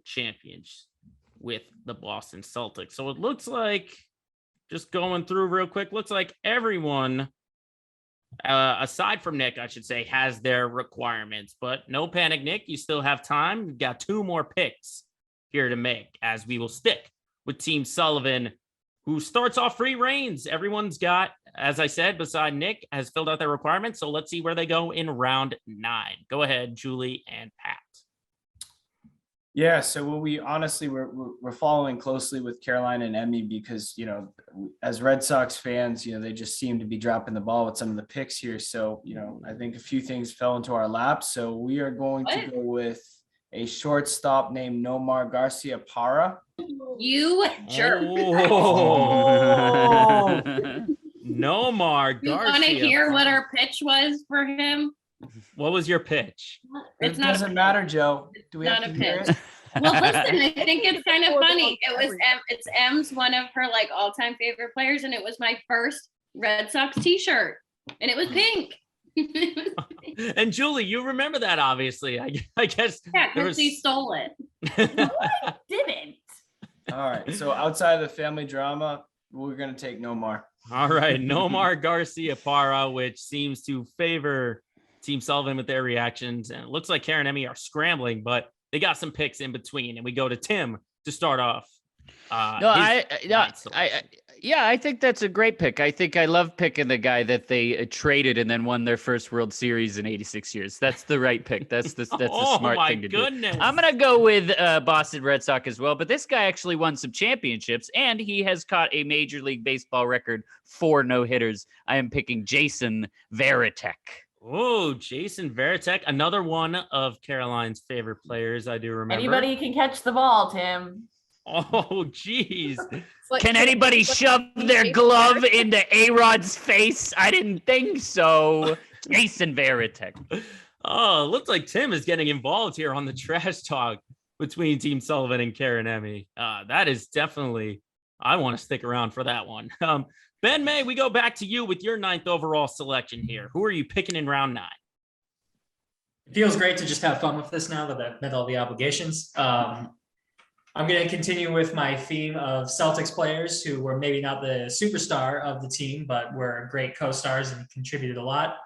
champions with the Boston Celtics. So it looks like, just going through real quick, looks like everyone, aside from Nick, I should say, has their requirements. But no panic, Nick. You still have time. You've got 2 more picks here to make, as we will stick with Team Sullivan, who starts off free reigns. Everyone's got, as I said, beside Nick, has filled out their requirements. So let's see where they go in round 9. Go ahead, Julie and Pat. Yeah, so we're following closely with Caroline and Emmy because, as Red Sox fans, they just seem to be dropping the ball with some of the picks here. So, I think a few things fell into our lap. So we are going to go with a shortstop named Nomar Garciaparra. You jerk. Oh. Nomar You Garcia. want to hear what our pitch was for him? What was your pitch? It doesn't matter, Joe. Do we have to hear it? Well, listen, I think it's kind of funny. It's M's one of her like all-time favorite players, and it was my first Red Sox t-shirt, and it was pink. And Julie, you remember that, obviously. I guess. Yeah, because he stole it. Didn't. All right. So outside of the family drama, we're going to take Nomar. All right. Nomar Garciaparra, which seems to favor Team Sullivan with their reactions. And it looks like Karen and Emmy are scrambling, but they got some picks in between. And we go to Tim to start off. I think that's a great pick. I think I love picking the guy that they traded and then won their first World Series in 86 years. That's the right pick. That's the smart thing to do. I'm going to go with Boston Red Sox as well, but this guy actually won some championships and he has caught a Major League Baseball record 4 no-hitters. I am picking Jason Varitek. Oh, Jason Varitek, another one of Caroline's favorite players. I do remember. Anybody can catch the ball, Tim. Oh, geez. Can anybody shove their glove into A-Rod's face? I didn't think so. Jason Varitek. Oh, it looks like Tim is getting involved here on the trash talk between Team Sullivan and Karen Emmy. That is definitely, I want to stick around for that one. Ben May, we go back to you with your 9th overall selection here. Who are you picking in round 9? It feels great to just have fun with this now that I've met all the obligations. I'm going to continue with my theme of Celtics players who were maybe not the superstar of the team, but were great co-stars and contributed a lot.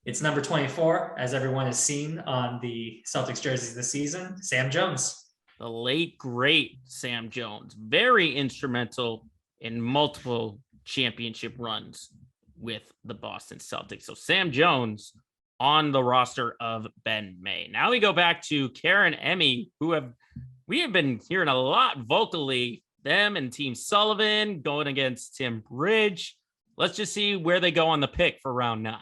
It's number 24, as everyone has seen on the Celtics jerseys this season, Sam Jones. The late, great Sam Jones. Very instrumental in multiple championship runs with the Boston Celtics. So Sam Jones on the roster of Ben May. Now we go back to Karen Emmy, we have been hearing a lot vocally, them and Team Sullivan going against Tim Bridge. Let's just see where they go on the pick for round 9.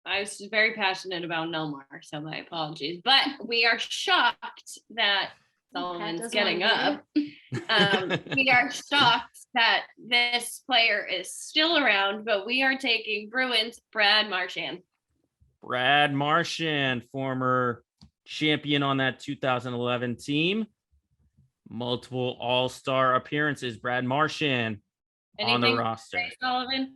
I was very passionate about Nomar, so my apologies. But we are shocked that Sullivan's getting up. We are shocked that this player is still around, but we are taking Bruins Brad Marchand. Brad Marchand, former champion on that 2011 team. Multiple all-star appearances. Brad Marchand on the roster. Say, Sullivan?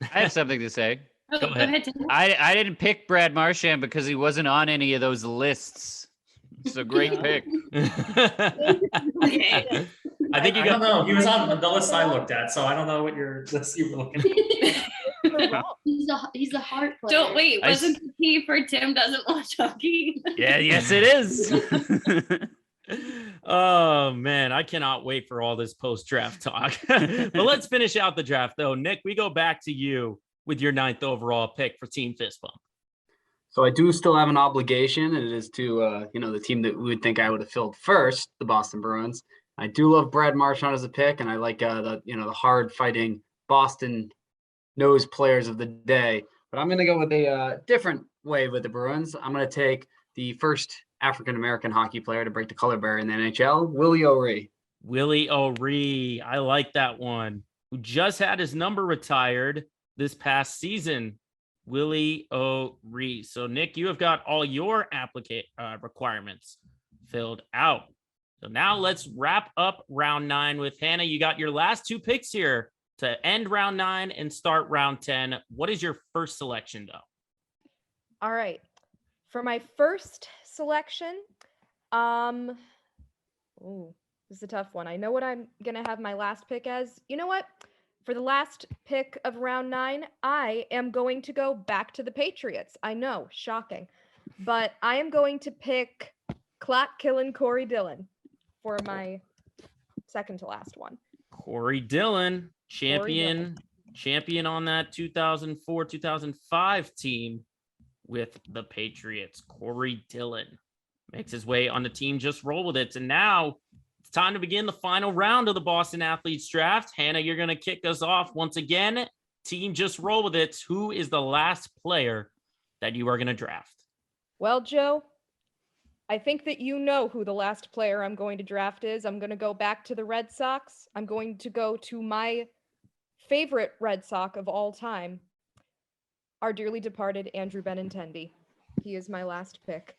I have something to say. Go ahead. I didn't pick Brad Marchand because he wasn't on any of those lists. It's a great pick. Okay. I think you I don't got. know. He was on the list I looked at, so I don't know what your list you were looking at. He's a heart player. Don't wait. I Wasn't the key for Tim doesn't watch hockey? Yeah, yes, it is. Oh man, I cannot wait for all this post-draft talk. But let's finish out the draft though. Nick, we go back to you with your 9th overall pick for Team Fist Bump. So I do still have an obligation, and it is to the team that we would think I would have filled first, the Boston Bruins. I do love Brad Marchand as a pick, and I like the hard fighting Boston nose players of the day. But I'm going to go with a different way with the Bruins. I'm going to take the first African American hockey player to break the color barrier in the NHL, Willie O'Ree. Willie O'Ree, I like that one. Who just had his number retired this past season. Willie O'Ree. So Nick, you have got all your requirements filled out. So now let's wrap up round 9 with Hannah. You got your last 2 picks here to end round 9 and start round 10. What is your first selection though? All right. For my first selection, this is a tough one. I know what I'm going to have my last pick as. You know what? For the last pick of round 9, I am going to go back to the Patriots. I know, shocking. But I am going to pick Clot Killin' Corey Dillon for my second to last one. Corey Dillon, champion on that 2004-2005 team with the Patriots. Corey Dillon makes his way on the team. Just roll with it. And now it's time to begin the final round of the Boston Athletes Draft. Hannah, you're going to kick us off once again. Team, just roll with it. Who is the last player that you are going to draft? Well, Joe, I think that you know who the last player I'm going to draft is. I'm going to go back to the Red Sox. I'm going to go to my favorite Red Sox of all time, our dearly departed Andrew Benintendi. He is my last pick.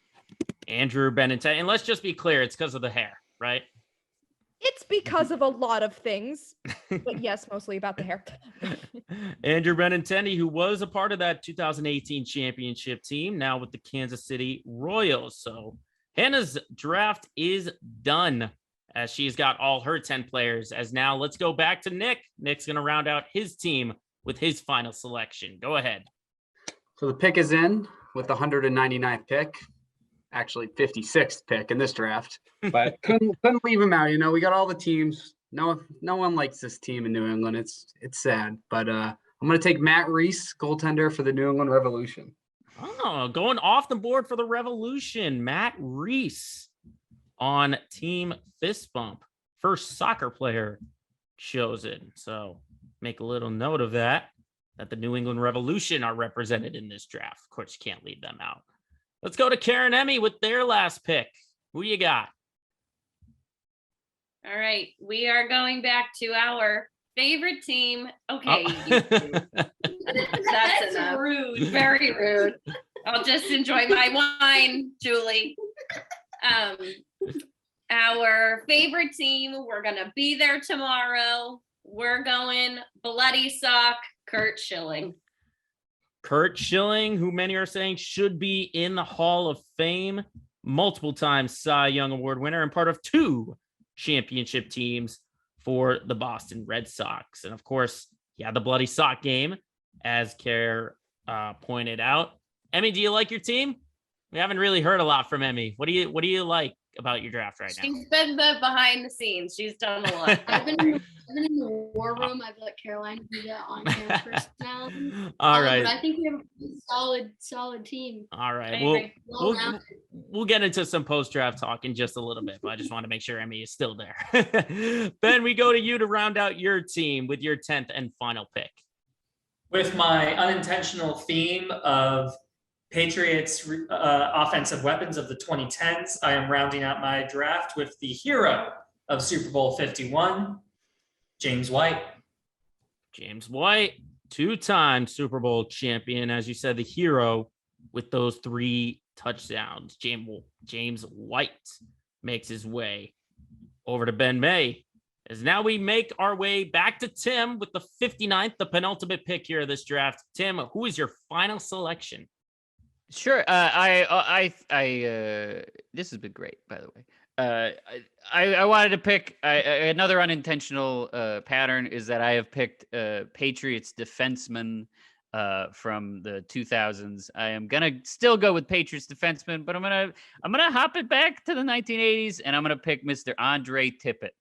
Andrew Benintendi. And let's just be clear, it's because of the hair, right? It's because of a lot of things, but yes, mostly about the hair. Andrew Benintendi, who was a part of that 2018 championship team, now with the Kansas City Royals. So Hannah's draft is done, as she's got all her 10 players. As now, let's go back to Nick. Nick's going to round out his team with his final selection. Go ahead. So the pick is in with the 199th pick, actually 56th pick in this draft, but couldn't leave him out. We got all the teams. No one likes this team in New England. It's sad, but I'm going to take Matt Reese, goaltender for the New England Revolution. Oh, going off the board for the Revolution. Matt Reese on Team Fist Bump. First soccer player chosen. So make a little note of that the New England Revolution are represented in this draft. Of course, you can't leave them out. Let's go to Karen Emmy with their last pick. Who you got? All right. We are going back to our favorite team. Okay. That's enough. Rude. Very rude. I'll just enjoy my wine, Julie. Our favorite team. We're going to be there tomorrow. We're going Bloody Sock, Curt Schilling. Curt Schilling, who many are saying should be in the Hall of Fame, multiple times Cy Young Award winner and part of 2 championship teams for the Boston Red Sox. And of course, the Bloody Sock game, as Care pointed out. Emmy, do you like your team? We haven't really heard a lot from Emmy. What do you like about your draft right now? She's been behind the scenes. She's done a lot. I've been in the war room. I've let Caroline do that on camera personality. All right. But I think we have a pretty solid team. All right. We'll get into some post-draft talk in just a little bit, but I just want to make sure Emmy is still there. Ben, we go to you to round out your team with your 10th and final pick. With my unintentional theme of Patriots offensive weapons of the 2010s, I am rounding out my draft with the hero of Super Bowl 51, James White. James White, 2-time Super Bowl champion, as you said, the hero with those 3 touchdowns. James White makes his way over to Ben May. As now we make our way back to Tim with the 59th, the penultimate pick here of this draft. Tim, who is your final selection? Sure. This has been great, by the way. I wanted to pick another unintentional pattern is that I have picked Patriots defenseman from the 2000s. I am gonna still go with Patriots defenseman, but I'm gonna hop it back to the 1980s, and I'm gonna pick Mr. Andre Tippett.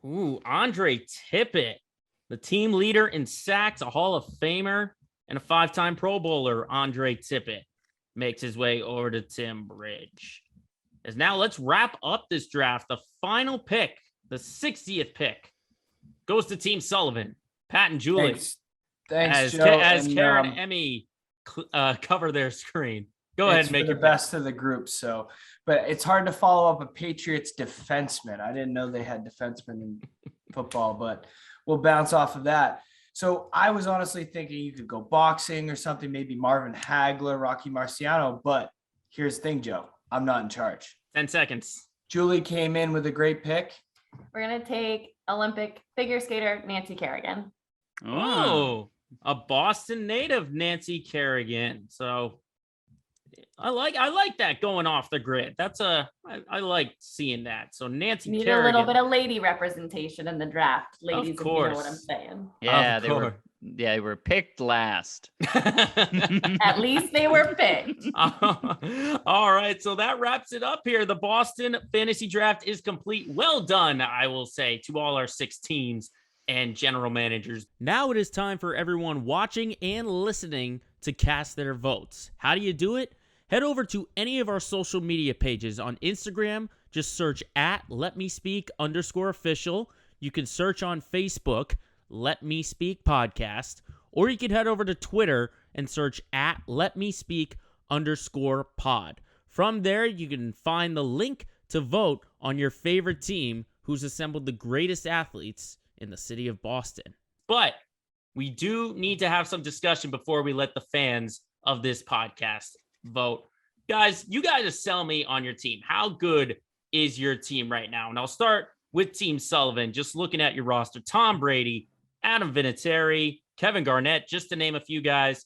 Ooh, Andre Tippett, the team leader in sacks, a Hall of Famer, and a 5-time Pro Bowler. Andre Tippett makes his way over to Tim Bridge. As now let's wrap up this draft. The final pick, the 60th pick, goes to Team Sullivan. Pat and Julie. Thanks, Joe. As Karen and Emmy cover their screen. Go ahead and make the your best of the group. So, but it's hard to follow up a Patriots defenseman. I didn't know they had defensemen in football, but we'll bounce off of that. So I was honestly thinking you could go boxing or something, maybe Marvin Hagler, Rocky Marciano. But here's the thing, Joe. I'm not in charge. 10 seconds. Julie came in with a great pick. We're gonna take Olympic figure skater Nancy Kerrigan. Oh, a Boston native, Nancy Kerrigan. So I like that going off the grid. I like seeing that. So Nancy Need Kerrigan. a little bit of lady representation in the draft, ladies. If you know what I'm saying. Yeah, they were picked last. At least they were picked. All right, so that wraps it up here. The Boston fantasy draft is complete. Well done, I will say, to all our 6 teams and general managers. Now it is time for everyone watching and listening to cast their votes. How do you do it? Head over to any of our social media pages on Instagram. Just search @LetMeSpeak_official. You can search on Facebook, Let Me Speak Podcast, or you can head over to Twitter and search @LetMeSpeak_pod. From there, you can find the link to vote on your favorite team who's assembled the greatest athletes in the city of Boston. But we do need to have some discussion before we let the fans of this podcast vote. Guys, you got to sell me on your team. How good is your team right now? And I'll start with Team Sullivan, just looking at your roster. Tom Brady, Adam Vinatieri, Kevin Garnett, just to name a few guys.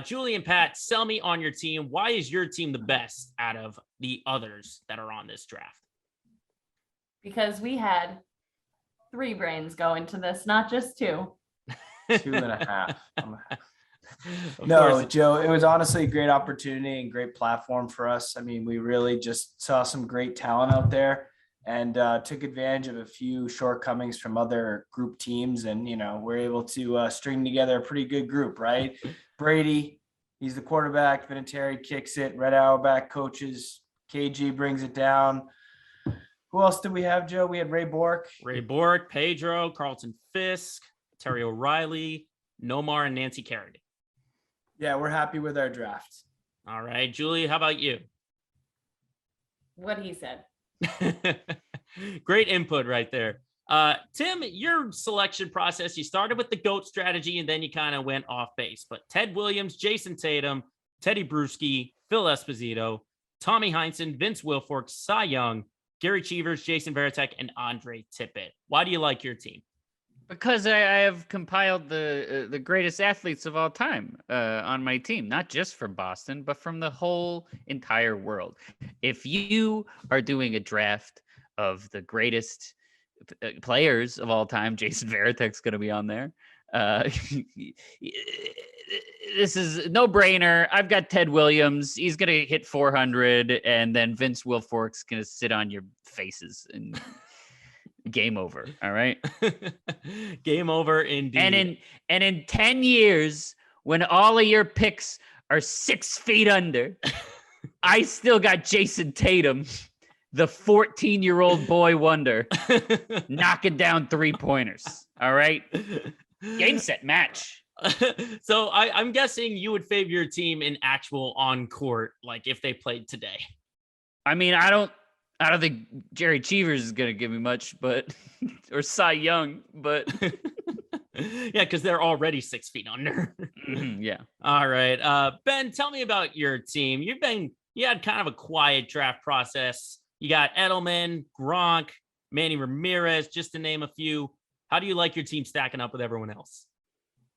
Julie and Pat, sell me on your team. Why is your team the best out of the others that are on this draft? Because we had 3 brains go into this, not just 2. 2.5. No, Joe, it was honestly a great opportunity and great platform for us. I mean, we really just saw some great talent out there and took advantage of a few shortcomings from other group teams. And, we're able to string together a pretty good group, right? Brady, he's the quarterback. Vinatieri kicks it. Red Auerbach coaches. KG brings it down. Who else did we have, Joe? We had Ray Bork, Pedro, Carlton Fisk, Terry O'Reilly, Nomar, and Nancy Kerrigan. Yeah, we're happy with our draft. All right, Julie, how about you? What he said. Great input right there. Tim, your selection process, you started with the GOAT strategy and then you kind of went off base. But Ted Williams, Jason Tatum, Teddy Bruschi, Phil Esposito, Tommy Heinsohn, Vince Wilfork, Cy Young, Gary Cheevers, Jason Varitek, and Andre Tippett. Why do you like your team? Because I have compiled the greatest athletes of all time on my team, not just from Boston, but from the whole entire world. If you are doing a draft of the greatest players of all time, Jason Varitek's going to be on there. This is no brainer. I've got Ted Williams. He's going to hit 400, and then Vince Wilfork's going to sit on your faces and game over. All right. Game over indeed. And in 10 years, when all of your picks are 6 feet under, I still got Jason Tatum, the 14-year-old boy wonder, knocking down 3-pointers. All right. Game, set, match. So I'm guessing you would favor your team in actual on court, like if they played today. I mean, I don't think Jerry Cheevers is going to give me much, but or Cy Young, but yeah, because they're already 6 feet under. Yeah. All right. Ben, tell me about your team. You had kind of a quiet draft process. You got Edelman, Gronk, Manny Ramirez, just to name a few. How do you like your team stacking up with everyone else?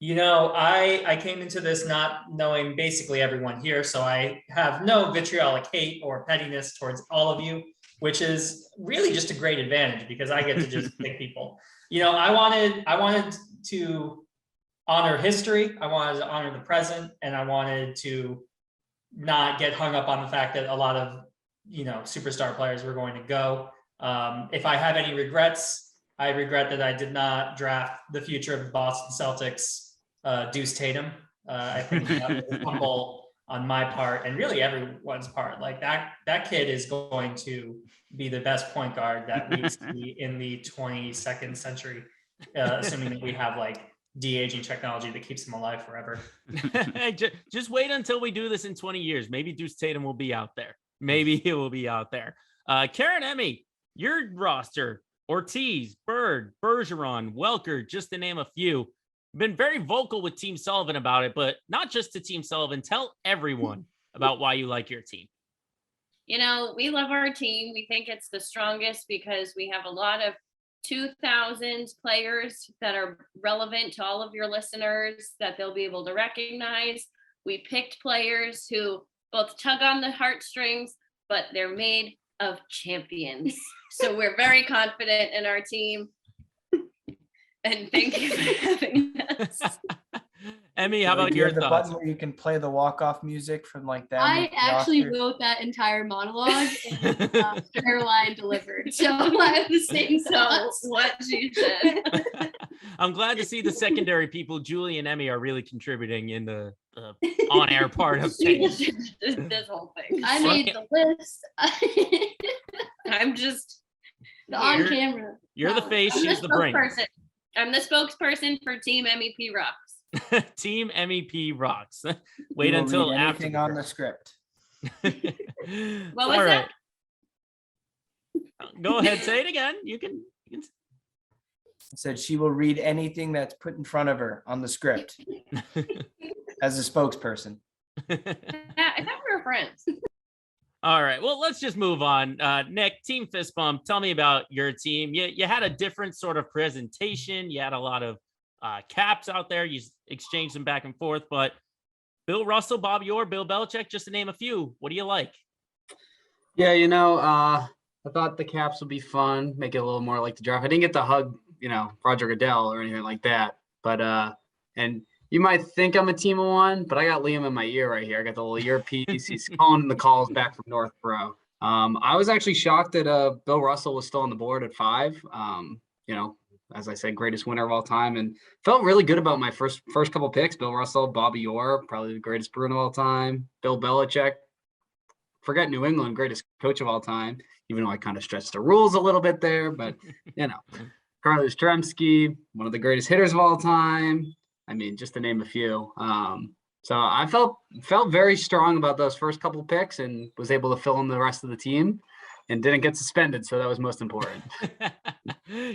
I came into this not knowing basically everyone here, so I have no vitriolic hate or pettiness towards all of you, which is really just a great advantage because I get to just pick people. I wanted to honor history, I wanted to honor the present, and I wanted to not get hung up on the fact that a lot of superstar players were going to go. If I have any regrets, I regret that I did not draft the future of the Boston Celtics, Deuce Tatum. I think that was humble on my part and really everyone's part. Like that kid is going to be the best point guard that we see in the 22nd century, assuming that we have like de-aging technology that keeps him alive forever. Just wait until we do this in 20 years. Maybe Deuce Tatum will be out there. Maybe he will be out there. Karen, Emmy, your roster: Ortiz, Bird, Bergeron, Welker, just to name a few. Been very vocal with Team Sullivan about it, but not just to Team Sullivan. Tell everyone about why you like your team. We love our team. We think it's the strongest because we have a lot of 2000s players that are relevant to all of your listeners that they'll be able to recognize. We picked players who both tug on the heartstrings, but they're made of champions. So we're very confident in our team. And thank you for having us. Emmy, how about your the thoughts? Button where you can play the walk-off music from like that. I actually wrote that entire monologue and Caroline delivered. So I have the same thoughts. What you said. I'm glad to see the secondary people, Julie and Emmy, are really contributing in the on-air part of things. This whole thing. I made the list. I'm just on camera. You're the face, she's the brain. I'm the spokesperson for Team MEP Rocks. Team MEP Rocks. Wait until after anything on the script. What was that? Go ahead, say it again. You can. I said she will read anything that's put in front of her on the script as a spokesperson. I thought we were friends. All right, well, let's just move on. Nick, Team Fist Bump, tell me about your team. You had a different sort of presentation. You had a lot of caps out there. You exchanged them back and forth, but Bill Russell, Bobby Orr, Bill Belichick, just to name a few. What do you like? Yeah, I thought the caps would be fun, make it a little more like the draft. I didn't get to hug, Roger Goodell or anything like that, but and you might think I'm a team of one, but I got Liam in my ear right here. I got the little earpiece. He's calling the calls back from Northborough. I was actually shocked that Bill Russell was still on the board at 5. As I said, greatest winner of all time, and felt really good about my first couple picks. Bill Russell, Bobby Orr, probably the greatest Bruin of all time. Bill Belichick, forget New England, greatest coach of all time, even though I kind of stretched the rules a little bit there, but Carly Yastrzemski, one of the greatest hitters of all time. I mean, just to name a few. So I felt very strong about those first couple picks and was able to fill in the rest of the team and didn't get suspended. So that was most important.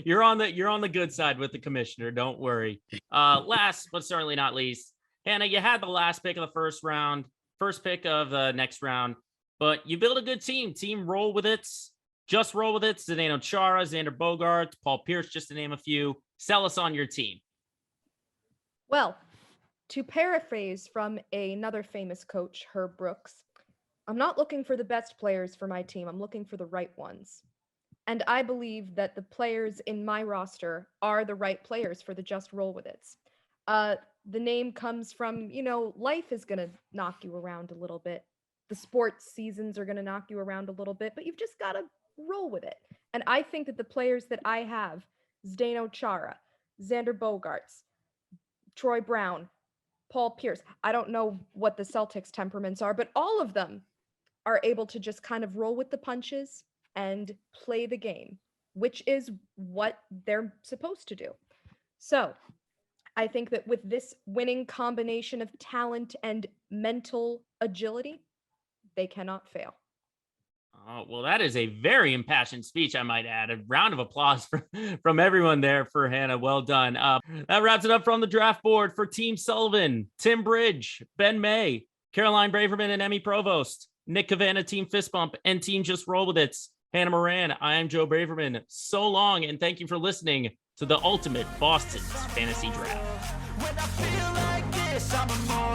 You're on the good side with the commissioner. Don't worry. Last, but certainly not least, Hannah, you had the last pick of the first pick of the next round, but you built a good team. Team Roll With It. Just Roll With It. Zdeno Chara, Xander Bogaerts, Paul Pierce, just to name a few. Sell us on your team. Well, to paraphrase from another famous coach, Herb Brooks, I'm not looking for the best players for my team. I'm looking for the right ones. And I believe that the players in my roster are the right players for the Just Roll With It. The name comes from, life is going to knock you around a little bit. The sports seasons are going to knock you around a little bit, but you've just got to roll with it. And I think that the players that I have, Zdeno Chara, Xander Bogaerts, Troy Brown, Paul Pierce, I don't know what the Celtics temperaments are, but all of them are able to just kind of roll with the punches and play the game, which is what they're supposed to do. So I think that with this winning combination of talent and mental agility, they cannot fail. Oh, well, that is a very impassioned speech, I might add. A round of applause from everyone there for Hannah. Well done. That wraps it up from the draft board for Team Sullivan, Tim Bridge, Ben May, Caroline Braverman and Emmy Provost, Nick Cavanna, Team Fist Bump, and Team Just Roll With It. Hannah Moran, I am Joe Braverman. So long, and thank you for listening to the ultimate Boston's Fantasy Draft. I'm a